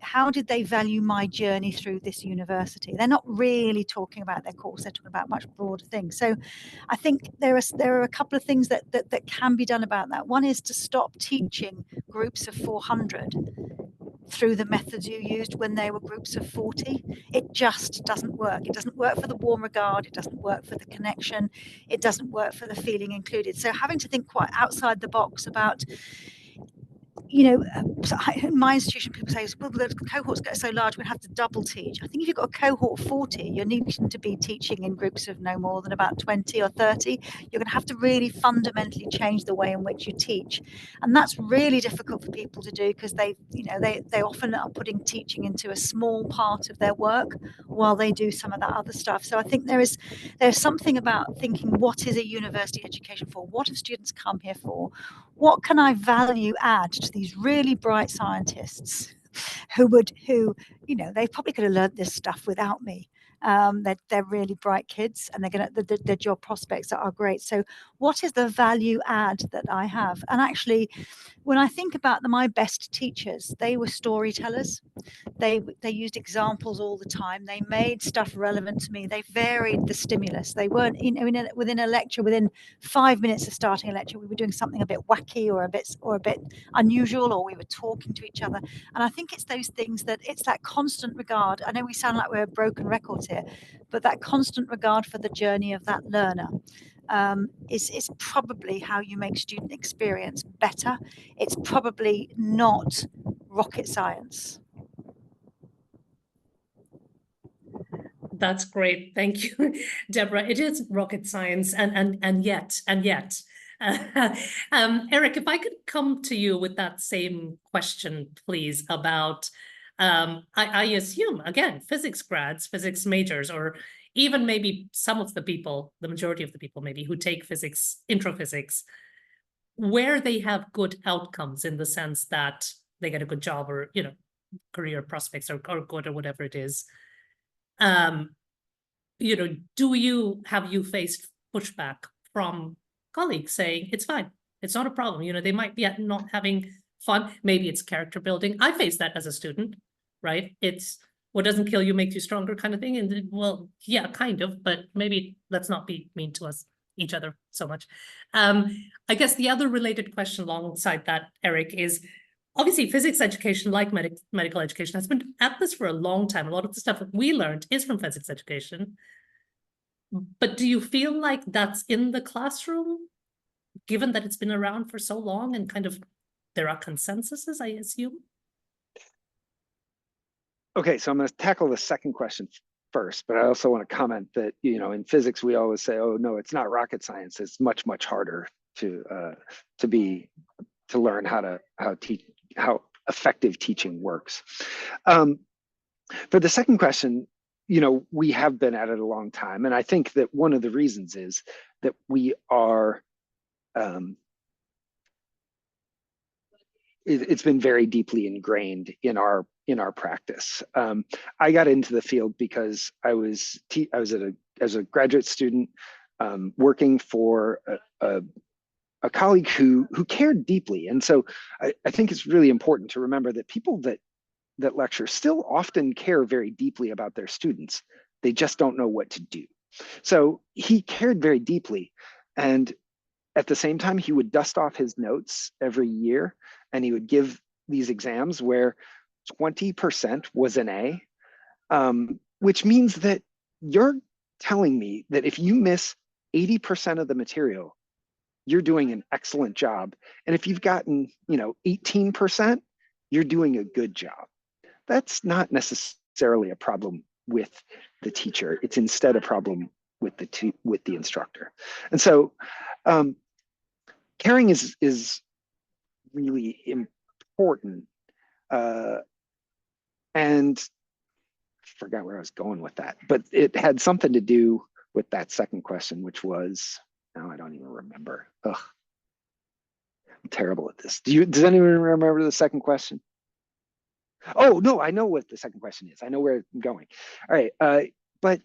value my journey through this university? They're not really talking about their course, they're talking about much broader things. So I think there are a couple of things that can be done about that. One is to stop teaching groups of 400 through the methods you used when they were groups of 40. It just doesn't work. It doesn't work for the warm regard, it doesn't work for the connection, it doesn't work for the feeling included. So having to think quite outside the box about, you know, in my institution, people say, well, the cohorts get so large, we have to double teach. I think if you've got a cohort of 40, you're needing to be teaching in groups of no more than about 20 or 30. You're going to have to really fundamentally change the way in which you teach. And that's really difficult for people to do, because they often are putting teaching into a small part of their work while they do some of that other stuff. So I think there's something about thinking, what is a university education for? What have students come here for? What can I value add to these really bright scientists who, you know, they probably could have learned this stuff without me. They're really bright kids, and their job prospects are great. So what is the value add that I have? And actually, when I think about my best teachers, they were storytellers. They used examples all the time. They made stuff relevant to me. They varied the stimulus. They weren't, you know, within a lecture, within 5 minutes of starting a lecture, we were doing something a bit wacky or a bit unusual, or we were talking to each other. And I think it's those things, that it's that constant regard. I know we sound like we're broken records here, but that constant regard for the journey of that learner is probably how you make student experience better. It's probably not rocket science. That's great. Thank you, Deborah. It is rocket science, and yet. Eric, if I could come to you with that same question, please, about, I assume, again, physics grads, physics majors, or even maybe some of the people, the majority of the people maybe, who take physics, intro physics, where they have good outcomes in the sense that they get a good job, or, you know, career prospects are good, or whatever it is. you know, have you faced pushback from colleagues saying it's fine, it's not a problem? You know, they might be not having fun. Maybe it's character building. I faced that as a student, right? It's what doesn't kill you makes you stronger kind of thing. And well, yeah, kind of, but maybe let's not be mean to each other so much. I guess the other related question alongside that, Eric, is obviously physics education, like medical education, has been at this for a long time. A lot of the stuff that we learned is from physics education. But do you feel like that's in the classroom, given that it's been around for so long and kind of there are consensuses, I assume? Okay, so I'm going to tackle the second question first, but I also want to comment that, you know, in physics, we always say, oh, no, it's not rocket science. It's much, much harder to learn how effective teaching works. For the second question, you know, we have been at it a long time. And I think that one of the reasons is that we are, it's been very deeply ingrained in our practice. I got into the field because I was as a graduate student working for a colleague who cared deeply. And so I think it's really important to remember that people that lecture still often care very deeply about their students. They just don't know what to do. So he cared very deeply. And at the same time, he would dust off his notes every year, and he would give these exams where 20% was an A, which means that you're telling me that if you miss 80% of the material, you're doing an excellent job. And if you've gotten, you know, 18%, you're doing a good job. That's not necessarily a problem with the teacher. It's instead a problem with the instructor. And so caring is really important. And I forgot where I was going with that, but it had something to do with that second question, which was, now I don't even remember. Ugh, I'm terrible at this. Does anyone remember the second question? Oh, no, I know what the second question is. I know where I'm going. All right, but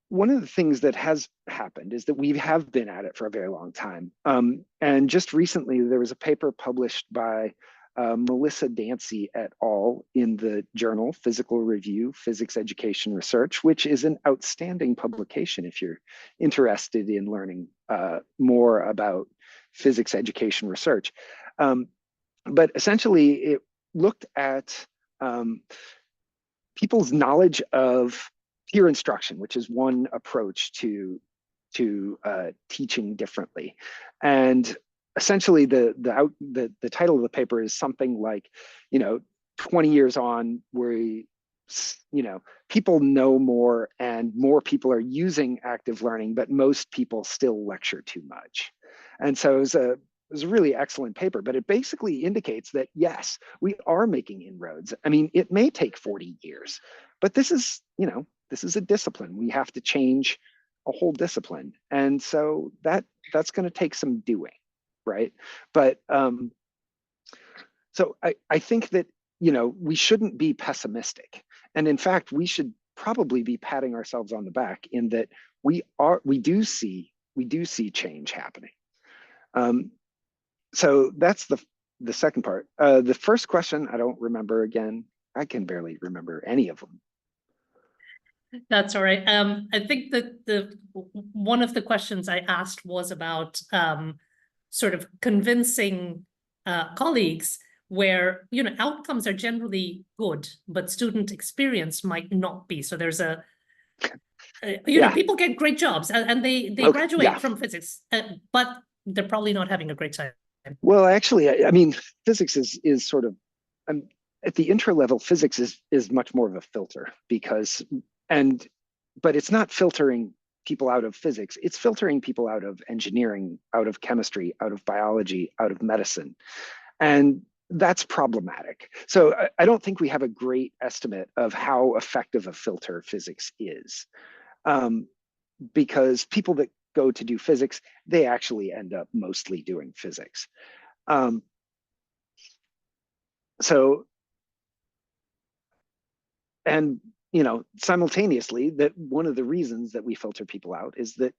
one of the things that has happened is that we have been at it for a very long time. And just recently, there was a paper published by Melissa Dancy et al. In the journal Physical Review, Physics Education Research, which is an outstanding publication if you're interested in learning more about physics education research. But essentially, it looked at people's knowledge of peer instruction, which is one approach to teaching differently. And essentially, the title of the paper is something like, 20 years on, where people know more and more people are using active learning, but most people still lecture too much. And so it was a really excellent paper, but it basically indicates that, yes, we are making inroads. I mean, it may take 40 years, but this is a discipline. We have to change a whole discipline. And so that's going to take some doing, right? But so I think that, we shouldn't be pessimistic. And in fact, we should probably be patting ourselves on the back in that we do see change happening. So that's the second part. The first question, I don't remember again. I can barely remember any of them. That's all right. I think that one of the questions I asked was about sort of convincing colleagues where, outcomes are generally good, but student experience might not be. So there's people get great jobs and they graduate from physics, but they're probably not having a great time. Well, actually, I mean, physics is sort of, at the intro level, physics is much more of a filter but it's not filtering people out of physics. It's filtering people out of engineering, out of chemistry, out of biology, out of medicine. And that's problematic. So I don't think we have a great estimate of how effective a filter physics is, because people that go to do physics, they actually end up mostly doing physics. So, and simultaneously, that one of the reasons that we filter people out is that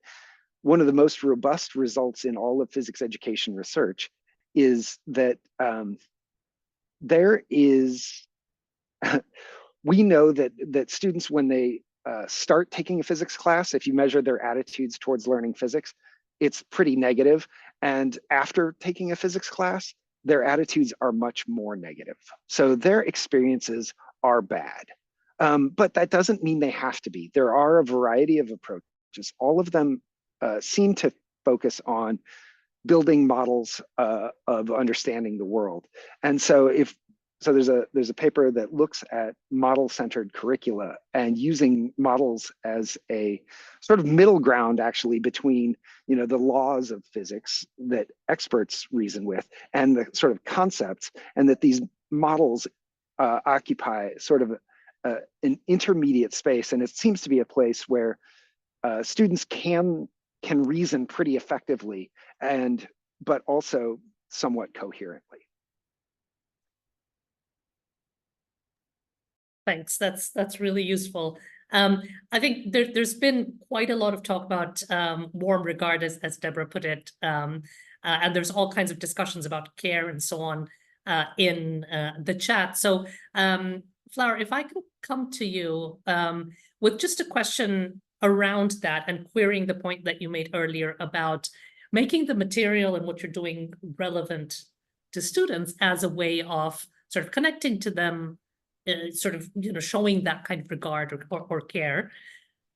one of the most robust results in all of physics education research is that there is, we know that students, when they start taking a physics class, if you measure their attitudes towards learning physics, it's pretty negative. And after taking a physics class, their attitudes are much more negative. So their experiences are bad. But that doesn't mean they have to be. There are a variety of approaches. All of them seem to focus on building models of understanding the world. And so there's a paper that looks at model-centered curricula and using models as a sort of middle ground, actually, between the laws of physics that experts reason with and the sort of concepts, and that these models occupy sort of an intermediate space. And it seems to be a place where students can reason pretty effectively, but also somewhat coherently. Thanks. That's really useful. I think there's been quite a lot of talk about warm regard, as Deborah put it, and there's all kinds of discussions about care and so on in the chat. So, Flower, if I can come to you with just a question around that and querying the point that you made earlier about making the material and what you're doing relevant to students as a way of sort of connecting to them, sort of showing that kind of regard or care.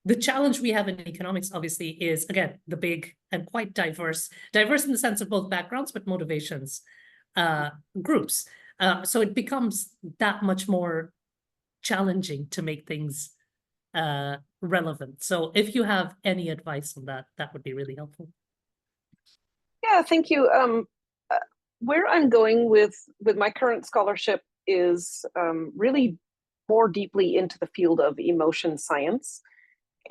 The challenge we have in economics, obviously, is, again, the big and quite diverse in the sense of both backgrounds, but motivations groups. So it becomes that much more challenging to make things relevant. So if you have any advice on that, that would be really helpful. Yeah, thank you. Where I'm going with my current scholarship is really more deeply into the field of emotion science.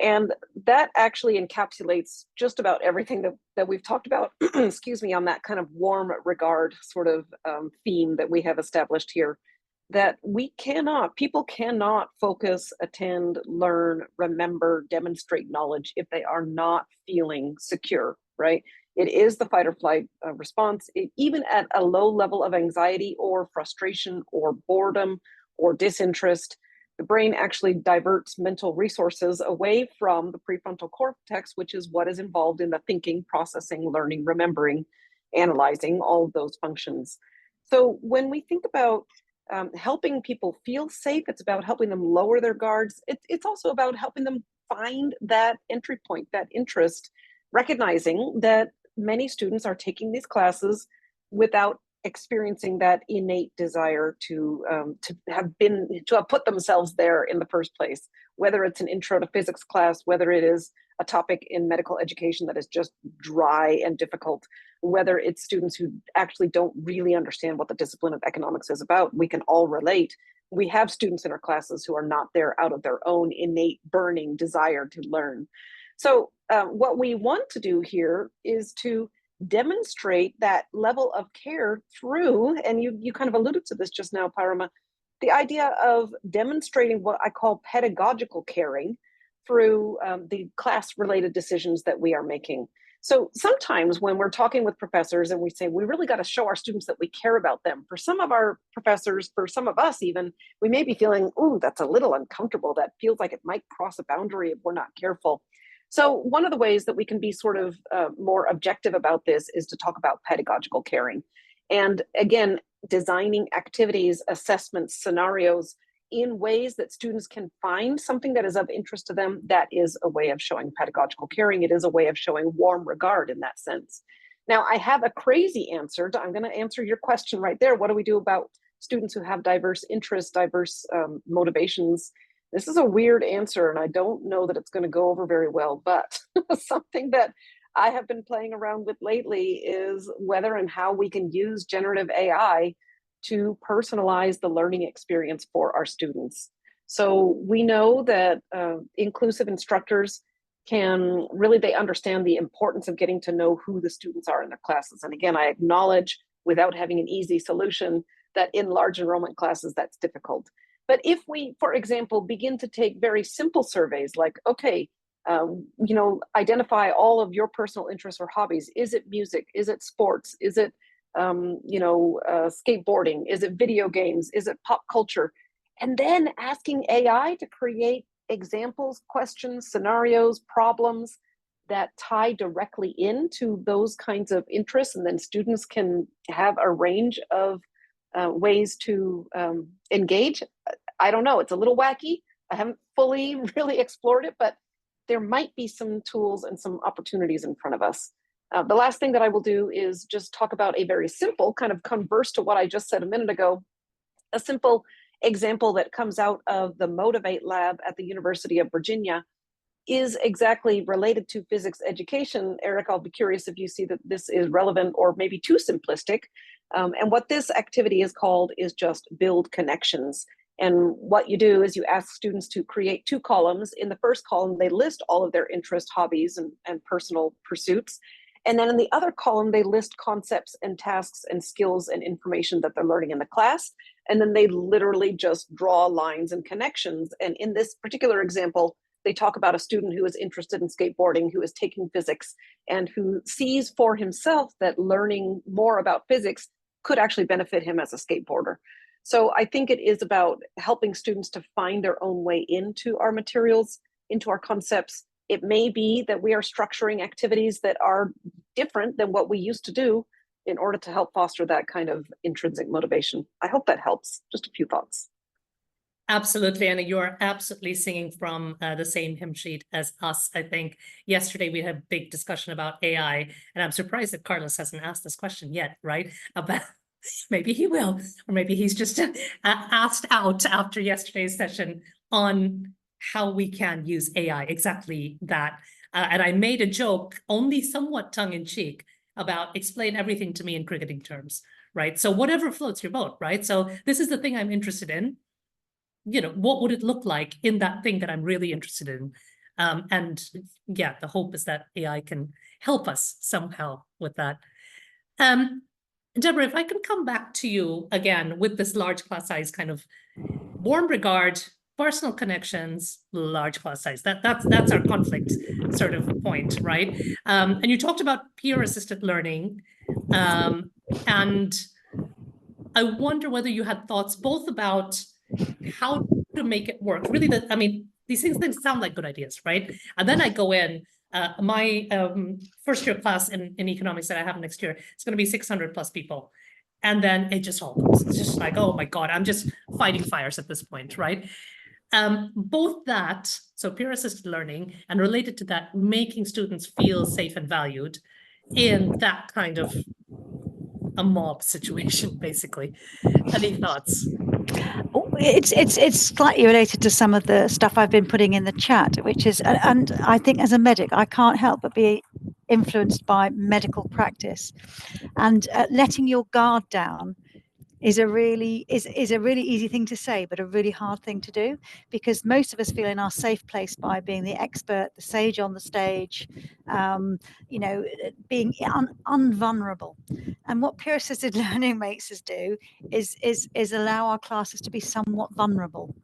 And that actually encapsulates just about everything that we've talked about, excuse me, on that kind of warm regard sort of theme that we have established here. That people cannot focus, attend, learn, remember, demonstrate knowledge if they are not feeling secure, right? It is the fight or flight response. Even at a low level of anxiety or frustration or boredom or disinterest, the brain actually diverts mental resources away from the prefrontal cortex, which is what is involved in the thinking, processing, learning, remembering, analyzing, all of those functions. So when we think about helping people feel safe, it's about helping them lower their guards. It's also about helping them find that entry point, that interest, recognizing that many students are taking these classes without experiencing that innate desire to have put themselves there in the first place, whether it's an intro to physics class, whether it is a topic in medical education that is just dry and difficult, whether it's students who actually don't really understand what the discipline of economics is about. We can all relate. We have students in our classes who are not there out of their own innate burning desire to learn. So what we want to do here is to demonstrate that level of care through, and you kind of alluded to this just now, Parama, the idea of demonstrating what I call pedagogical caring through the class-related decisions that we are making. So sometimes when we're talking with professors and we say, we really got to show our students that we care about them. For some of our professors, for some of us even, we may be feeling, ooh, that's a little uncomfortable. That feels like it might cross a boundary if we're not careful. So one of the ways that we can be sort of more objective about this is to talk about pedagogical caring. And again, designing activities, assessments, scenarios in ways that students can find something that is of interest to them. That is a way of showing pedagogical caring. It is a way of showing warm regard in that sense. Now, I have a crazy answer. I'm going to answer your question right there. What do we do about students who have diverse interests, diverse motivations? This is a weird answer, and I don't know that it's going to go over very well, but something that I have been playing around with lately is whether and how we can use generative AI to personalize the learning experience for our students. So we know that inclusive instructors they understand the importance of getting to know who the students are in their classes. And again, I acknowledge, without having an easy solution, that in large enrollment classes, that's difficult. But if we, for example, begin to take very simple surveys like, okay, identify all of your personal interests or hobbies. Is it music? Is it sports? Is it, skateboarding? Is it video games? Is it pop culture? And then asking AI to create examples, questions, scenarios, problems that tie directly into those kinds of interests. And then students can have a range of ways to engage. I don't know, it's a little wacky. I haven't fully really explored it, but there might be some tools and some opportunities in front of us. The last thing that I will do is just talk about a very simple, kind of converse to what I just said a minute ago, a simple example that comes out of the Motivate Lab at the University of Virginia is exactly related to physics education. Eric, I'll be curious if you see that this is relevant or maybe too simplistic. And what this activity is called is just build connections. And what you do is you ask students to create 2 columns. In the first column, they list all of their interests, hobbies, and personal pursuits. And then in the other column, they list concepts and tasks and skills and information that they're learning in the class. And then they literally just draw lines and connections. And in this particular example, they talk about a student who is interested in skateboarding, who is taking physics, and who sees for himself that learning more about physics could actually benefit him as a skateboarder. So I think it is about helping students to find their own way into our materials, into our concepts. It may be that we are structuring activities that are different than what we used to do in order to help foster that kind of intrinsic motivation. I hope that helps. Just a few thoughts. Absolutely, and you're absolutely singing from the same hymn sheet as us. I think yesterday we had a big discussion about AI, and I'm surprised that Carlos hasn't asked this question yet, right? About maybe he will, or maybe he's just asked out after yesterday's session on how we can use AI, exactly that. And I made a joke, only somewhat tongue-in-cheek, about explain everything to me in cricketing terms, right? So whatever floats your boat, right? So this is the thing I'm interested in. What would it look like in that thing that I'm really interested in? And yeah, the hope is that AI can help us somehow with that. Deborah, if I can come back to you again with this large class size kind of warm regard, personal connections, large class size. That's our conflict sort of point, right? And you talked about peer-assisted learning. And I wonder whether you had thoughts both about how to make it work. Really, these things sound like good ideas, right? And then I go in, my first year class in economics that I have next year, it's going to be 600 plus people. And then it just all goes. It's just like, oh my God, I'm just fighting fires at this point, right? Both that, so peer-assisted learning, and related to that, making students feel safe and valued in that kind of a mob situation, basically. Any thoughts? It's slightly related to some of the stuff I've been putting in the chat, which is, and I think as a medic, I can't help but be influenced by medical practice, and letting your guard down is a really easy thing to say, but a really hard thing to do, because most of us feel in our safe place by being the expert, the sage on the stage, being unvulnerable. And what peer-assisted learning makes us do is allow our classes to be somewhat vulnerable.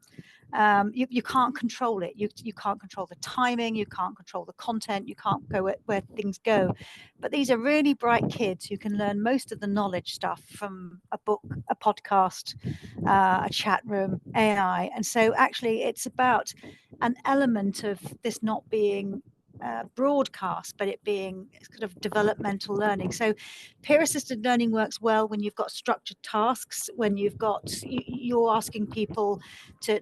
You can't control it. You can't control the timing. You can't control the content. You can't go where things go. But these are really bright kids who can learn most of the knowledge stuff from a book, a podcast, a chat room, AI. And so actually it's about an element of this not being broadcast, but it being kind of developmental learning. So peer-assisted learning works well when you've got structured tasks, when you're asking people to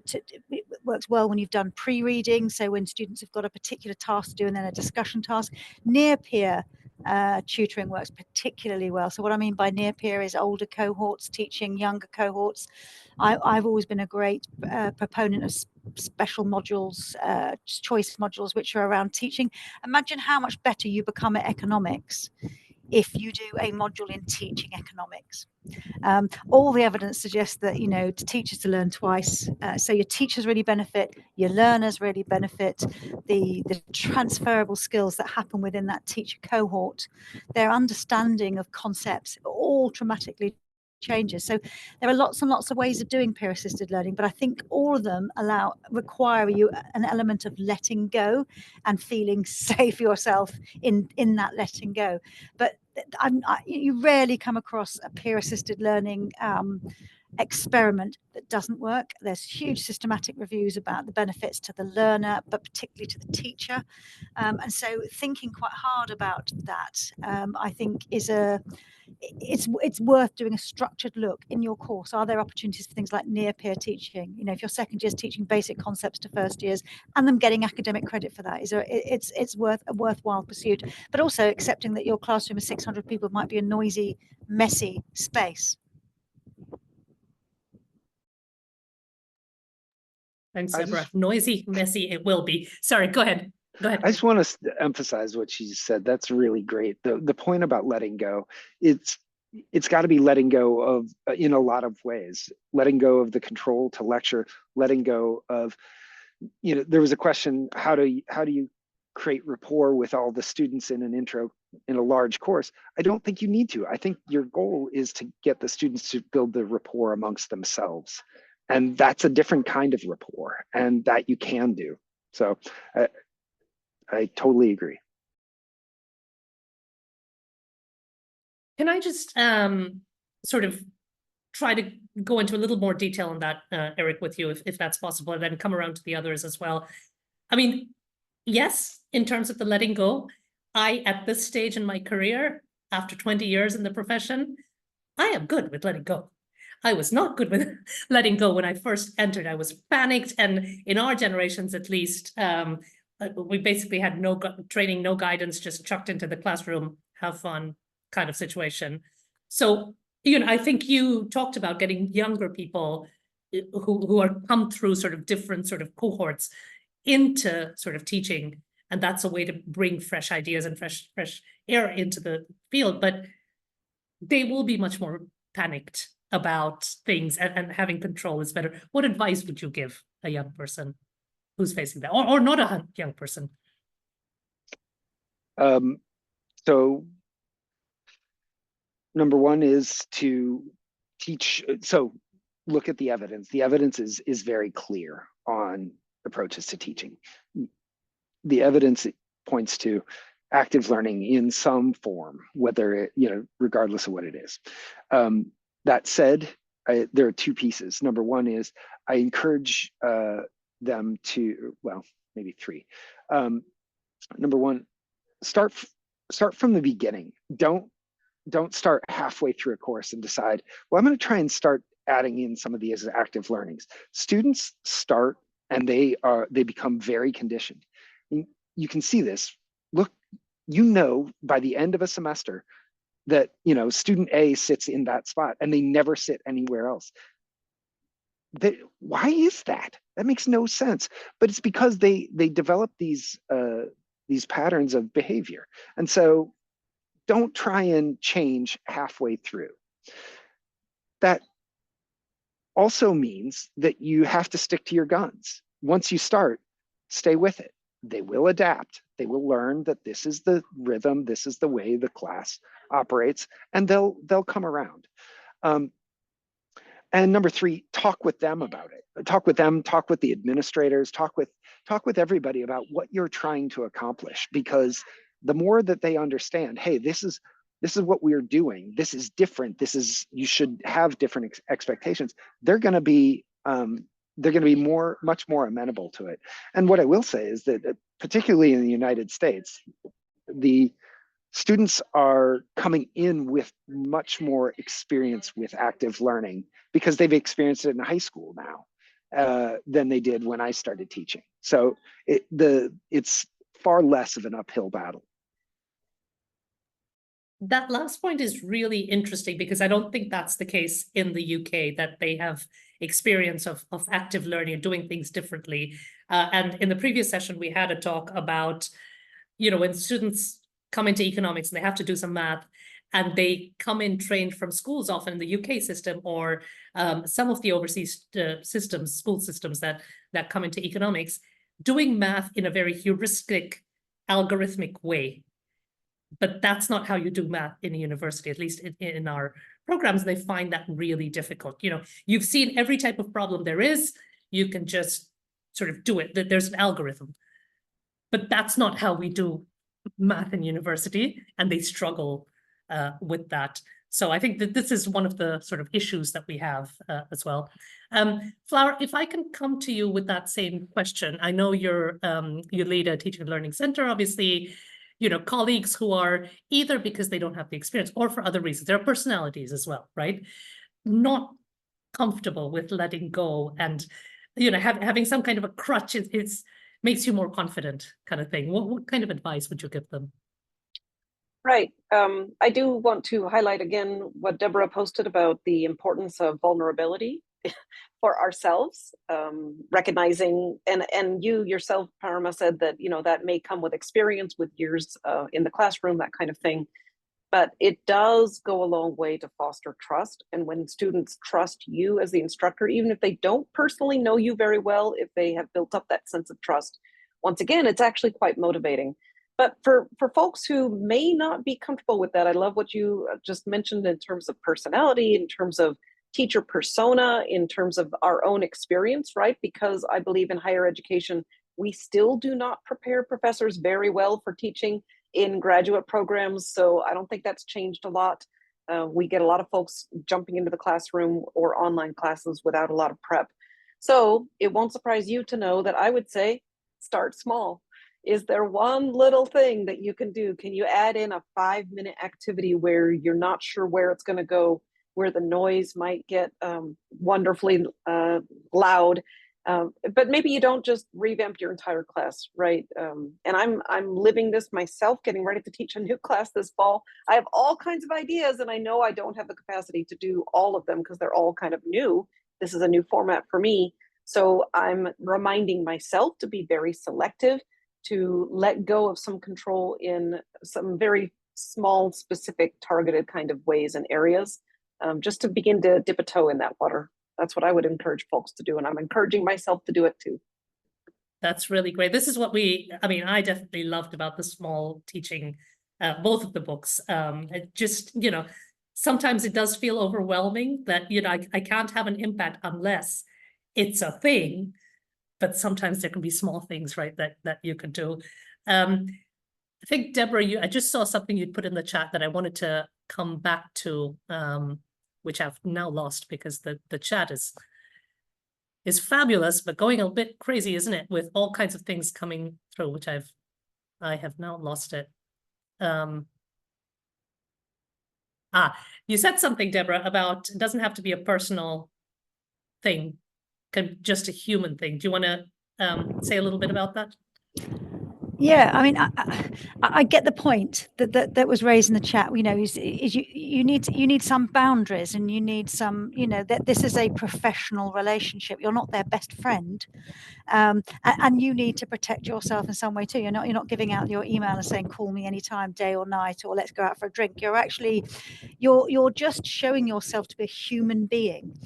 it works well when you've done pre-reading, so when students have got a particular task to do and then a discussion task. Near peer tutoring works particularly well. So what I mean by near peer is older cohorts teaching younger cohorts. I've always been a great proponent of special modules, choice modules, which are around teaching. Imagine how much better you become at economics if you do a module in teaching economics. All the evidence suggests that, to teachers to learn twice. So your teachers really benefit, your learners really benefit, the transferable skills that happen within that teacher cohort, their understanding of concepts, all dramatically changes. So there are lots and lots of ways of doing peer-assisted learning, but I think all of them require you an element of letting go and feeling safe yourself in that letting go. But you rarely come across a peer-assisted learning experiment that doesn't work. There's huge systematic reviews about the benefits to the learner, but particularly to the teacher. And so thinking quite hard about that, I think it's worth doing a structured look in your course. Are there opportunities for things like near peer teaching? You know, if your second year's teaching basic concepts to first years and them getting academic credit for that, it's worth a worthwhile pursuit. But also accepting that your classroom of 600 people might be a noisy, messy space. Thanks, Deborah. Noisy, messy, it will be. Sorry, go ahead. Go ahead. I just want to emphasize what she said. That's really great. The point about letting go, it's got to be letting go of, in a lot of ways, letting go of the control to lecture, letting go of, you know, there was a question, how do you create rapport with all the students in an intro in a large course? I don't think you need to. I think your goal is to get the students to build the rapport amongst themselves. And that's a different kind of rapport, and that you can do. So I totally agree. Can I just sort of try to go into a little more detail on that, Eric, with you, if that's possible, and then come around to the others as well. I mean, yes, in terms of the letting go, at this stage in my career, after 20 years in the profession, I am good with letting go. I was not good with letting go when I first entered. I was panicked, and in our generations, at least, we basically had no training, no guidance, just chucked into the classroom, have fun kind of situation. So, you know, I think you talked about getting younger people who are come through sort of different sort of cohorts into sort of teaching, and that's a way to bring fresh ideas and fresh air into the field. But they will be much more panicked about things, and having control is better. What advice would you give a young person who's facing that, or not a young person? So number one is to teach. So look at the evidence. The evidence is very clear on approaches to teaching. The evidence points to active learning in some form, whether it, you know, regardless of what it is. That said, there are two pieces. Number one is I encourage them to, well, maybe three. Number one, start from the beginning. Don't start halfway through a course and decide, well, I'm going to try and start adding in some of these active learnings. Students start and they become very conditioned. You can see this. Look, you know, by the end of a semester that, you know, student A sits in that spot and they never sit anywhere else. Why is that? That makes no sense. But it's because they develop these patterns of behavior. And so don't try and change halfway through. That also means that you have to stick to your guns. Once you start, stay with it. They will adapt. They will learn that this is the rhythm, this is the way the class operates, and they'll come around. And number three, talk with them about it. Talk with them, talk with the administrators, talk with everybody about what you're trying to accomplish, because the more that they understand, hey, this is what we're doing, this is different, you should have different expectations, they're going to be much more amenable to it. And what I will say is that, particularly in the United States, the students are coming in with much more experience with active learning because they've experienced it in high school now than they did when I started teaching. So it's far less of an uphill battle. That last point is really interesting, because I don't think that's the case in the UK, that they have experience of active learning and doing things differently. And in the previous session, we had a talk about, you know, when students come into economics and they have to do some math, and they come in trained from schools, often in the UK system, or some of the overseas school systems that come into economics, doing math in a very heuristic, algorithmic way. But that's not how you do math in a university, at least in our programs, they find that really difficult. You know, you've seen every type of problem there is, you can just sort of do it. There's an algorithm. But that's not how we do math in university, and they struggle with that. So I think that this is one of the sort of issues that we have as well. Flower, if I can come to you with that same question, I know you lead a teaching and learning center, obviously, you know, colleagues who are either because they don't have the experience or for other reasons, there are personalities as well, right? Not comfortable with letting go, and, you know, having some kind of a crutch is makes you more confident kind of thing. What kind of advice would you give them? Right. I do want to highlight again what Deborah posted about the importance of vulnerability for ourselves, recognizing, and you yourself, Parama, said that, you know, that may come with experience, with years in the classroom, that kind of thing. But it does go a long way to foster trust. And when students trust you as the instructor, even if they don't personally know you very well, if they have built up that sense of trust, once again, it's actually quite motivating. But for folks who may not be comfortable with that, I love what you just mentioned in terms of personality, in terms of teacher persona, in terms of our own experience, right? Because I believe in higher education, we still do not prepare professors very well for teaching in graduate programs. So I don't think that's changed a lot. We get a lot of folks jumping into the classroom or online classes without a lot of prep. So it won't surprise you to know that I would say start small. Is there one little thing that you can do? Can you add in a 5-minute activity where you're not sure where it's going to go, where the noise might get wonderfully loud? But maybe you don't just revamp your entire class, right? And I'm living this myself, getting ready to teach a new class this fall. I have all kinds of ideas, and I know I don't have the capacity to do all of them because they're all kind of new. This is a new format for me. So I'm reminding myself to be very selective, to let go of some control in some very small, specific, targeted kind of ways and areas, just to begin to dip a toe in that water. That's what I would encourage folks to do, and I'm encouraging myself to do it too. That's really great. This is what I definitely loved about the small teaching, both of the books. It just, you know, sometimes it does feel overwhelming that, you know, I can't have an impact unless it's a thing, but sometimes there can be small things, right, that you can do. I think, Deborah, I just saw something you'd put in the chat that I wanted to come back to, which I've now lost because the chat is fabulous, but going a bit crazy, isn't it? With all kinds of things coming through, which I have now lost it. You said something, Deborah, about it doesn't have to be a personal thing, just a human thing. Do you want to say a little bit about that? Yeah, I mean, I get the point that was raised in the chat. You know, is you need some boundaries, and you need some, you know, that this is a professional relationship. You're not their best friend, and you need to protect yourself in some way too. You're not giving out your email and saying call me anytime, day or night, or let's go out for a drink. You're actually you're just showing yourself to be a human being.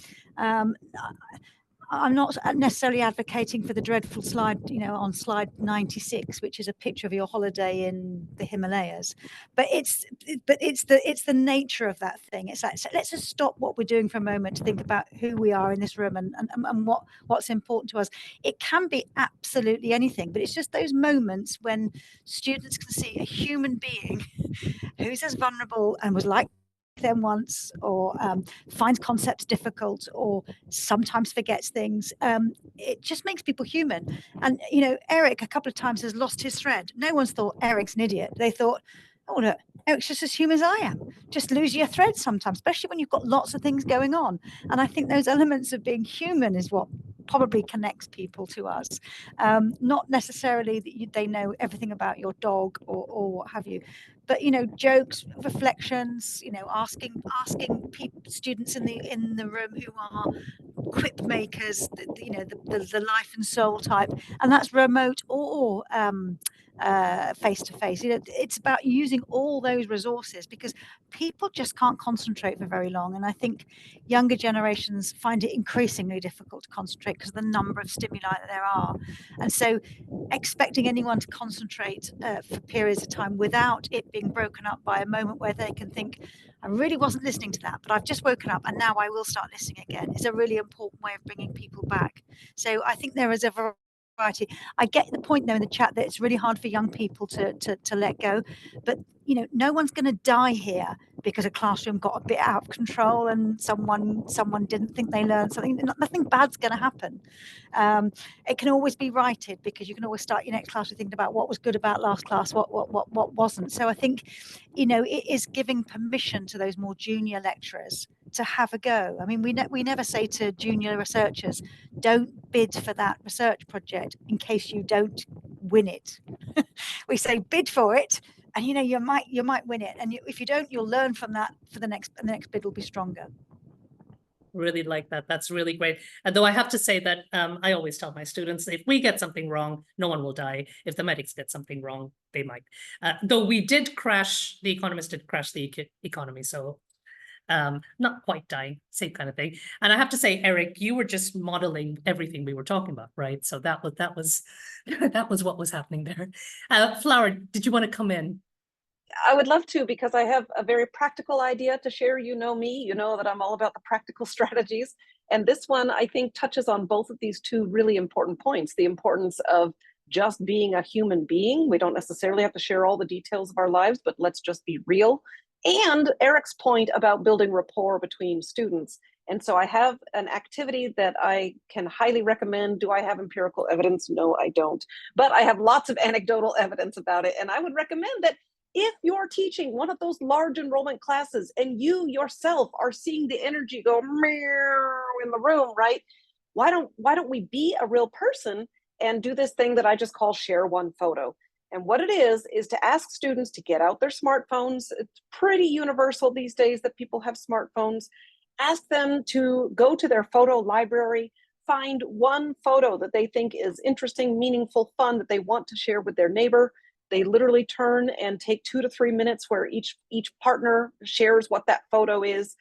I'm not necessarily advocating for the dreadful slide, you know, on slide 96, which is a picture of your holiday in the Himalayas, but it's the nature of that thing. It's like, so let's just stop what we're doing for a moment to think about who we are in this room and what's important to us. It can be absolutely anything, but it's just those moments when students can see a human being who's as vulnerable and was like them once, or finds concepts difficult, or sometimes forgets things. It just makes people human. And, you know, Eric a couple of times has lost his thread. No one's thought Eric's an idiot. They thought, oh, look, Eric's just as human as I am. Just lose your thread sometimes, especially when you've got lots of things going on. And I think those elements of being human is what probably connects people to us. Not necessarily that they know everything about your dog or what have you, but, you know, jokes, reflections, you know, asking students in the room who are quip makers, you know, the life and soul type, and that's remote or face to face. It's about using all those resources, because people just can't concentrate for very long. And I think younger generations find it increasingly difficult to concentrate because of the number of stimuli that there are. And so expecting anyone to concentrate for periods of time without it being broken up by a moment where they can think, I really wasn't listening to that, but I've just woken up and now I will start listening again, is a really important way of bringing people back. So I think there is a variety. I get the point though in the chat that it's really hard for young people to let go, but you know, no one's going to die here because a classroom got a bit out of control and someone didn't think they learned something. Nothing bad's going to happen. It can always be righted, because you can always start your next class with thinking about what was good about last class, what wasn't. So I think, you know, it is giving permission to those more junior lecturers to have a go. I mean, we never say to junior researchers, don't bid for that research project in case you don't win it. We say bid for it, and you know, you might win it, and if you don't, you'll learn from that for the next bid will be stronger. Really like that. That's really great. And though I have to say that I always tell my students, if we get something wrong, no one will die. If the medics get something wrong, they might. Though we did crash, the economists did crash the economy, so not quite dying, same kind of thing. And I have to say, Eric, you were just modeling everything we were talking about, right? So that was that was what was happening there. Flower, did you want to come in? I would love to, because I have a very practical idea to share. You know me, you know that I'm all about the practical strategies. And this one, I think, touches on both of these two really important points. The importance of just being a human being. We don't necessarily have to share all the details of our lives, but let's just be real. And Eric's point about building rapport between students. And so I have an activity that I can highly recommend. Do I have empirical evidence? No, I don't. But I have lots of anecdotal evidence about it. And I would recommend that if you're teaching one of those large enrollment classes and you yourself are seeing the energy go meow in the room, right? Why don't we be a real person and do this thing that I just call share one photo? And what it is to ask students to get out their smartphones. It's pretty universal these days that people have smartphones. Ask them to go to their photo library, find one photo that they think is interesting, meaningful, fun, that they want to share with their neighbor. They literally turn and take 2 to 3 minutes where each partner shares what that photo is.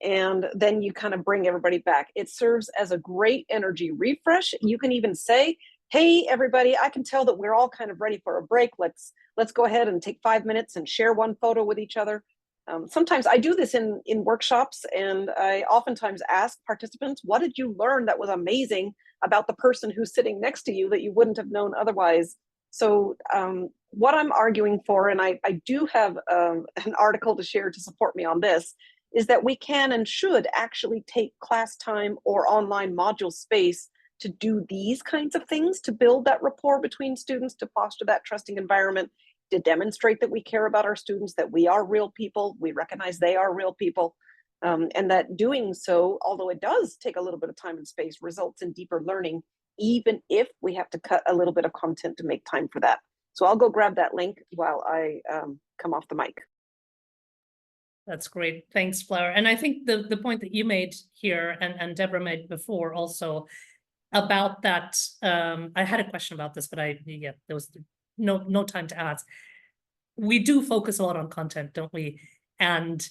And then you kind of bring everybody back. It serves as a great energy refresh. You can even say, hey, everybody, I can tell that we're all kind of ready for a break. Let's go ahead and take 5 minutes and share one photo with each other. Sometimes I do this in workshops, and I oftentimes ask participants, what did you learn that was amazing about the person who's sitting next to you that you wouldn't have known otherwise? So what I'm arguing for, and I do have an article to share to support me on this, is that we can and should actually take class time or online module space to do these kinds of things, to build that rapport between students, to foster that trusting environment, to demonstrate that we care about our students, that we are real people, we recognize they are real people, and that doing so, although it does take a little bit of time and space, results in deeper learning, even if we have to cut a little bit of content to make time for that. So I'll go grab that link while I come off the mic. That's great. Thanks, Flower. And I think the point that you made here and Deborah made before also about that, I had a question about this, but there was no time to ask. We do focus a lot on content, don't we? And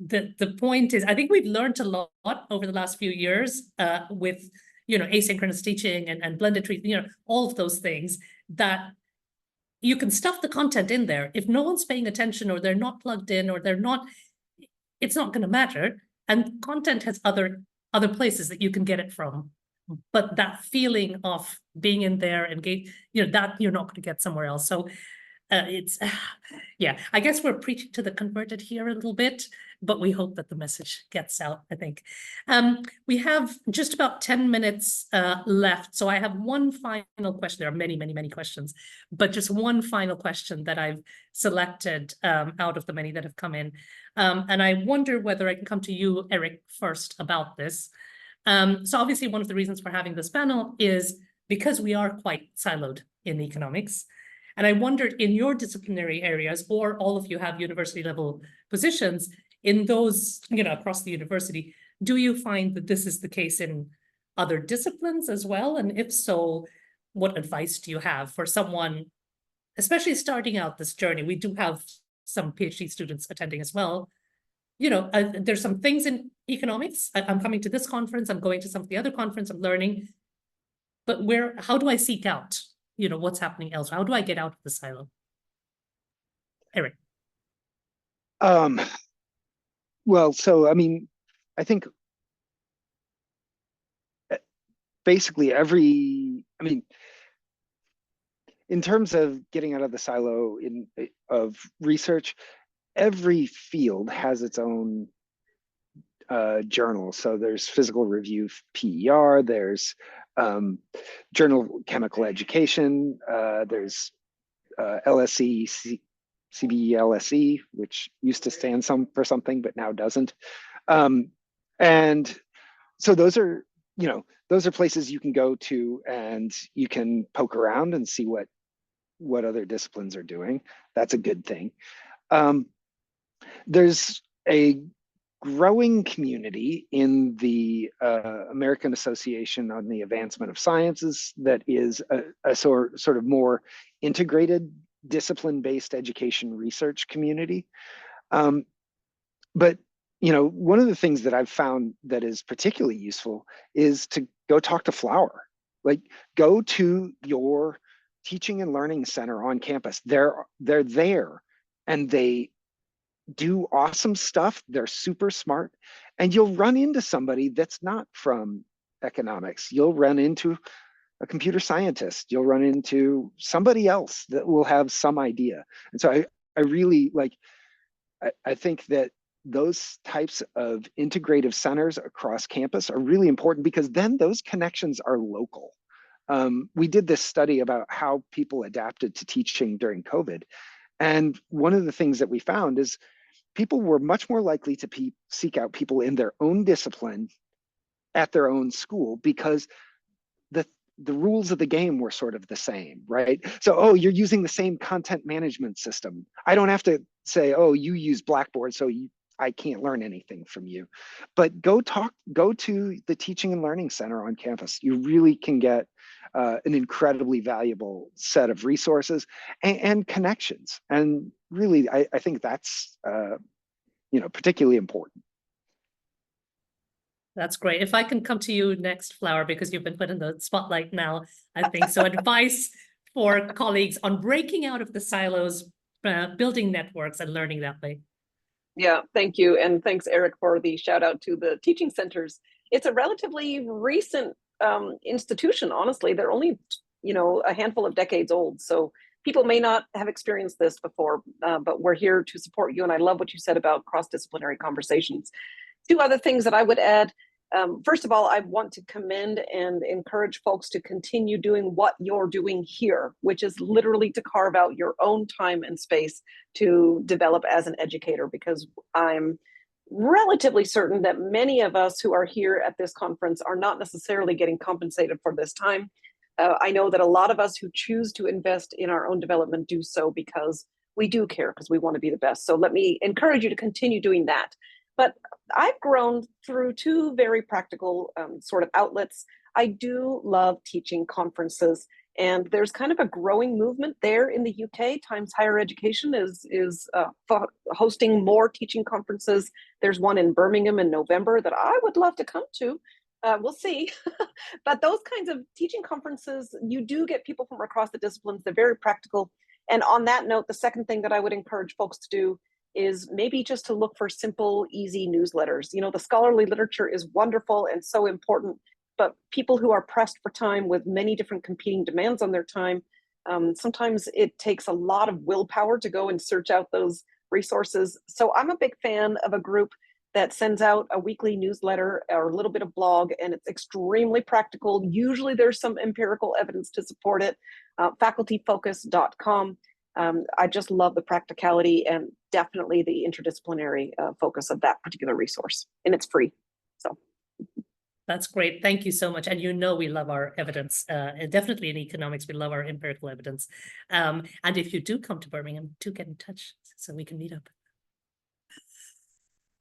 the point is, I think we've learned a lot over the last few years with asynchronous teaching and blended treatment, all of those things, that you can stuff the content in there. If no one's paying attention, or they're not plugged in, or it's not going to matter. And content has other places that you can get it from. But that feeling of being in there and that you're not going to get somewhere else. So yeah, I guess we're preaching to the converted here a little bit, but we hope that the message gets out, I think. We have just about 10 minutes left. So I have one final question. There are many, many, many questions, but just one final question that I've selected out of the many that have come in. And I wonder whether I can come to you, Eric, first about this. So obviously one of the reasons for having this panel is because we are quite siloed in economics. And I wondered, in your disciplinary areas, or all of you have university level positions, in those, across the university, do you find that this is the case in other disciplines as well? And if so, what advice do you have for someone especially starting out this journey, we do have some PhD students attending as well. You know, there's some things in economics. I'm coming to this conference, I'm going to some of the other conference, I'm learning. But how do I seek out, you know, what's happening elsewhere? How do I get out of the silo? Eric. Well, so, I mean, I think basically in terms of getting out of the silo of research, every field has its own journal. So there's Physical Review PER, there's Journal of Chemical Education, there's LSE, CBE-LSE, which used to stand for something, but now doesn't. And so those are places you can go to and you can poke around and see what other disciplines are doing. That's a good thing. There's a growing community in the American Association on the Advancement of Sciences that is a sort of more integrated discipline-based education research community. But you know, one of the things that I've found that is particularly useful is to go talk to Flower. Like, go to your teaching and learning center on campus. They're there and they do awesome stuff. They're super smart, and you'll run into somebody that's not from economics. You'll run into a computer scientist. You'll run into somebody else that will have some idea. And so I really like, I think that those types of integrative centers across campus are really important, because then those connections are local. We did this study about how people adapted to teaching during COVID. And one of the things that we found is people were much more likely to seek out people in their own discipline at their own school, because the rules of the game were sort of the same, right? So, oh, you're using the same content management system. I don't have to say, oh, you use Blackboard, so I can't learn anything from you. But go to the Teaching and Learning Center on campus. You really can get an incredibly valuable set of resources and connections. And really, I think that's particularly important. That's great. If I can come to you next, Flower, because you've been put in the spotlight now, I think. So advice for colleagues on breaking out of the silos, building networks and learning that way. Yeah, thank you. And thanks, Eric, for the shout out to the teaching centers. It's a relatively recent institution, honestly. They're only, a handful of decades old. So people may not have experienced this before, but we're here to support you. And I love what you said about cross-disciplinary conversations. Two other things that I would add. First of all, I want to commend and encourage folks to continue doing what you're doing here, which is literally to carve out your own time and space to develop as an educator, because I'm relatively certain that many of us who are here at this conference are not necessarily getting compensated for this time. I know that a lot of us who choose to invest in our own development do so because we do care, because we want to be the best. So let me encourage you to continue doing that. But I've grown through two very practical sort of outlets. I do love teaching conferences, and there's kind of a growing movement there in the UK. Times Higher Education is hosting more teaching conferences. There's one in Birmingham in November that I would love to come to. We'll see. But those kinds of teaching conferences, you do get people from across the disciplines. They're very practical. And on that note, the second thing that I would encourage folks to do is maybe just to look for simple, easy newsletters. The scholarly literature is wonderful and so important, but people who are pressed for time with many different competing demands on their time, sometimes it takes a lot of willpower to go and search out those resources. So I'm a big fan of a group that sends out a weekly newsletter or a little bit of blog, and it's extremely practical. Usually there's some empirical evidence to support it. Facultyfocus.com. I just love the practicality and definitely the interdisciplinary focus of that particular resource, and it's free. So that's great. Thank you so much. And we love our evidence. Definitely in economics, we love our empirical evidence. And if you do come to Birmingham, do get in touch so we can meet up.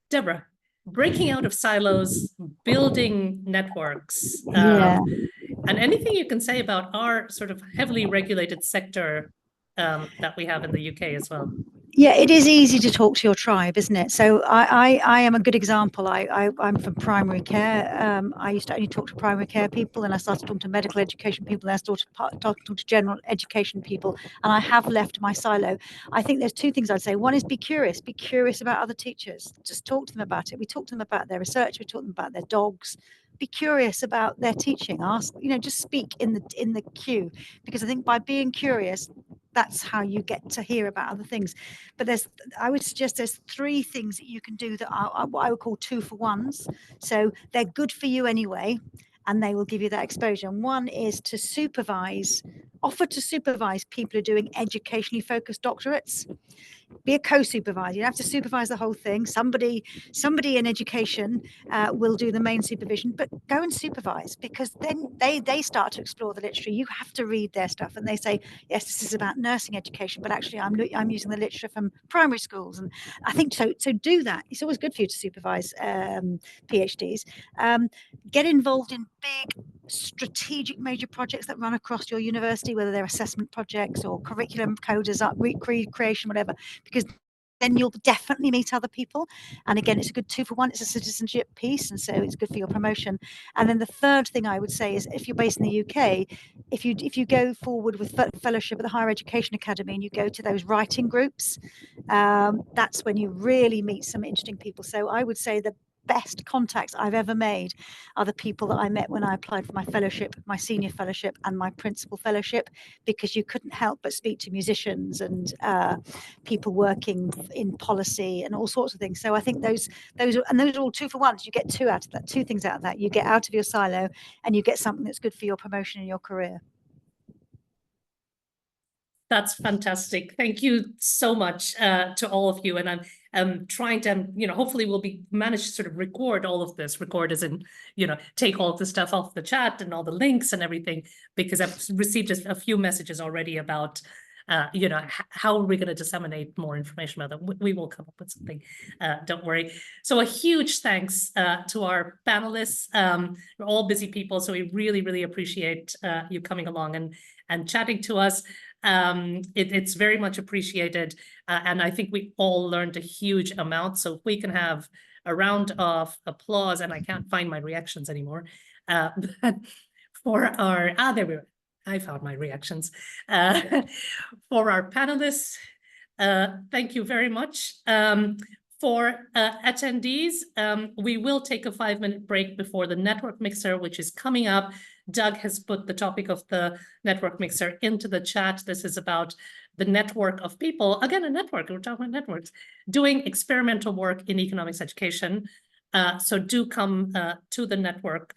Deborah, breaking out of silos, building networks, and anything you can say about our sort of heavily regulated sector that we have in the UK as well. Yeah, it is easy to talk to your tribe, isn't it? So I am a good example. I'm from primary care. I used to only talk to primary care people, and I started talking to medical education people, and I started talking to general education people, and I have left my silo. I think there's two things I'd say. One is be curious about other teachers. Just talk to them about it. We talk to them about their research. We talk to them about their dogs. Be curious about their teaching. Ask, just speak in the queue, because I think by being curious, that's how you get to hear about other things. But I would suggest there's three things that you can do that are what I would call 2-for-1s. So they're good for you anyway, and they will give you that exposure. And one is to offer to supervise people who are doing educationally focused doctorates. Be a co-supervisor. You don't have to supervise the whole thing. Somebody in education will do the main supervision, but go and supervise, because then they start to explore the literature. You have to read their stuff, and they say, yes, this is about nursing education, but actually I'm using the literature from primary schools. And I think so do that. It's always good for you to supervise PhDs. Get involved in big strategic major projects that run across your university, whether they're assessment projects or curriculum creation, whatever, because then you'll definitely meet other people. And again, it's a good 2-for-1. It's a citizenship piece, and so it's good for your promotion. And then the third thing I would say is, if you're based in the UK, if you go forward with fellowship at the Higher Education Academy and you go to those writing groups, that's when you really meet some interesting people. So I would say the best contacts I've ever made are the people that I met when I applied for my fellowship, my senior fellowship and my principal fellowship, because you couldn't help but speak to musicians and people working in policy and all sorts of things. So I think those are all 2-for-1s. You get two things out of that. You get out of your silo, and you get something that's good for your promotion in your career. That's fantastic. Thank you so much to all of you. And I'm trying to, hopefully we'll manage to sort of record all of this. Record as in, take all of the stuff off the chat and all the links and everything, because I've received a few messages already about, how are we going to disseminate more information about that? We will come up with something. Don't worry. So a huge thanks to our panelists. We're all busy people, so we really, really appreciate you coming along and chatting to us. It's very much appreciated, and I think we all learned a huge amount. So if we can have a round of applause, and I can't find my reactions anymore, but for our there we were. I found my reactions. For our panelists, thank you very much. For attendees, we will take a 5-minute break before the network mixer, which is coming up. Doug has put the topic of the network mixer into the chat. This is about the network of people, again, a network, we're talking about networks, doing experimental work in economics education. So do come to the network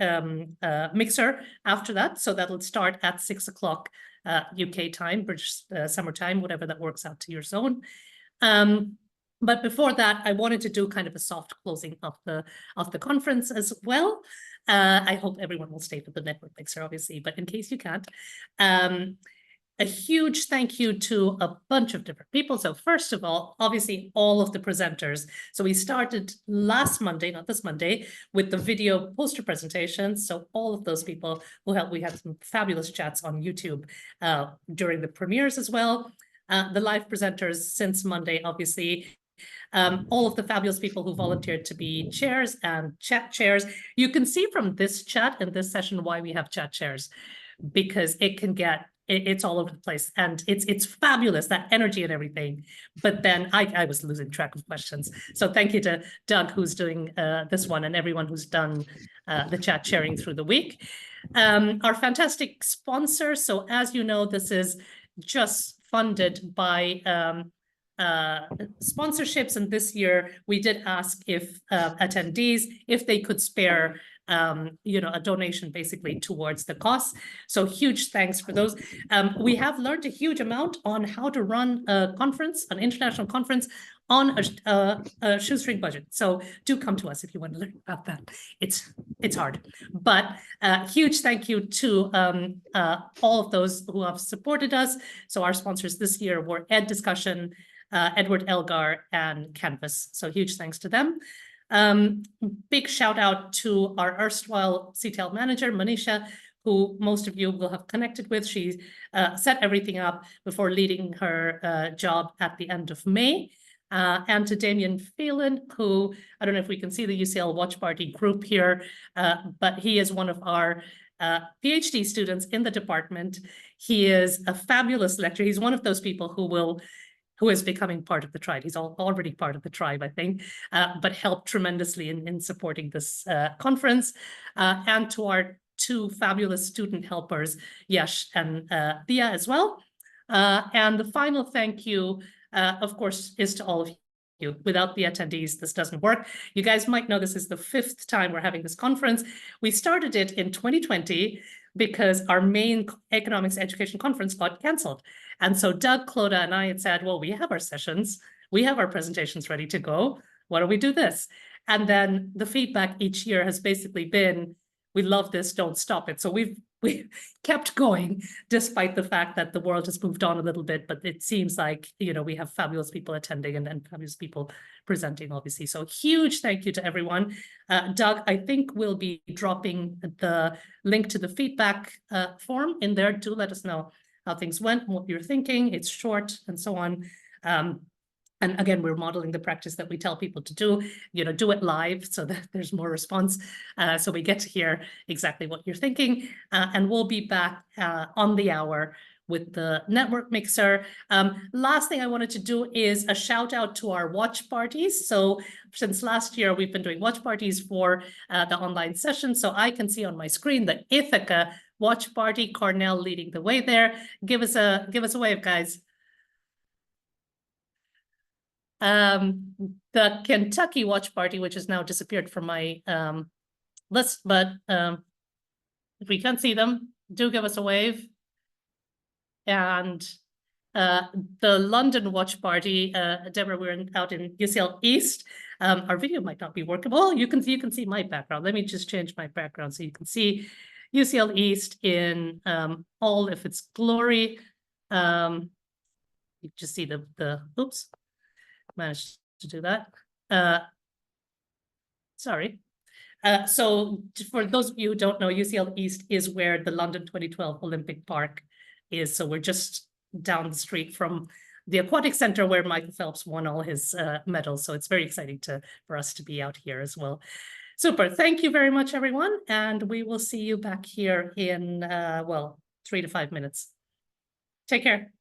mixer after that. So that'll start at 6 o'clock UK time, British summer time, whatever that works out to your zone. But before that, I wanted to do kind of a soft closing of the conference as well. I hope everyone will stay for the network mixer, obviously, but in case you can't, a huge thank you to a bunch of different people. So first of all, obviously, all of the presenters. So we started last Monday, not this Monday, with the video poster presentations. So all of those people who helped, we had some fabulous chats on YouTube during the premieres as well. The live presenters since Monday, obviously. All of the fabulous people who volunteered to be chairs and chat chairs. You can see from this chat and this session why we have chat chairs, because it can get, it's all over the place, and it's fabulous, that energy and everything. But then I was losing track of questions. So thank you to Doug, who's doing this one, and everyone who's done the chat sharing through the week. Our fantastic sponsors. So as you know, this is just funded by sponsorships, and this year we did ask if attendees, if they could spare a donation basically towards the costs. So huge thanks for those. We have learned a huge amount on how to run a conference, an international conference, on a shoestring budget. So do come to us if you want to learn about that. It's hard, but huge thank you to all of those who have supported us. So our sponsors this year were Ed Discussion, Edward Elgar, and Canvas. So huge thanks to them. Big shout out to our erstwhile CTL manager, Manisha, who most of you will have connected with. She set everything up before leading her job at the end of May. And to Damien Phelan, who, I don't know if we can see the UCL Watch Party group here, but he is one of our PhD students in the department. He is a fabulous lecturer. He's one of those people who is becoming part of the tribe. He's already part of the tribe, I think, but helped tremendously in supporting this conference. And to our two fabulous student helpers, Yash and Thea as well. And the final thank you, of course, is to all of you. Without the attendees, this doesn't work. You guys might know this is the 5th time we're having this conference. We started it in 2020 because our main economics education conference got canceled. And so Doug, Clodagh, and I had said, well, we have our sessions, we have our presentations ready to go. Why don't we do this? And then the feedback each year has basically been, we love this, don't stop it. So we've kept going despite the fact that the world has moved on a little bit, but it seems like, you know, we have fabulous people attending and fabulous people presenting, obviously. So huge thank you to everyone. Doug, I think we'll be dropping the link to the feedback form in there. Do let us know how things went, what you're thinking. It's short and so on. And again, we're modeling the practice that we tell people to do, you know, do it live so that there's more response. So we get to hear exactly what you're thinking. And we'll be back on the hour with the network mixer. Last thing I wanted to do is a shout out to our watch parties. So since last year, we've been doing watch parties for the online session. So I can see on my screen the Ithaca watch party, Cornell leading the way there. Give us a wave, guys. The Kentucky watch party, which has now disappeared from my list, but if we can't see them, do give us a wave. And the London watch party, Deborah, we're out in UCL East. Our video might not be workable. Oh, you can see my background. Let me just change my background so you can see UCL East in all of its glory. You just see the oops. Managed to do that. Sorry. So for those of you who don't know, UCL East is where the London 2012 Olympic Park is. So we're just down the street from the Aquatic Center where Michael Phelps won all his medals. So it's very exciting for us to be out here as well. Super. Thank you very much, everyone. And we will see you back here in, well, 3 to 5 minutes. Take care.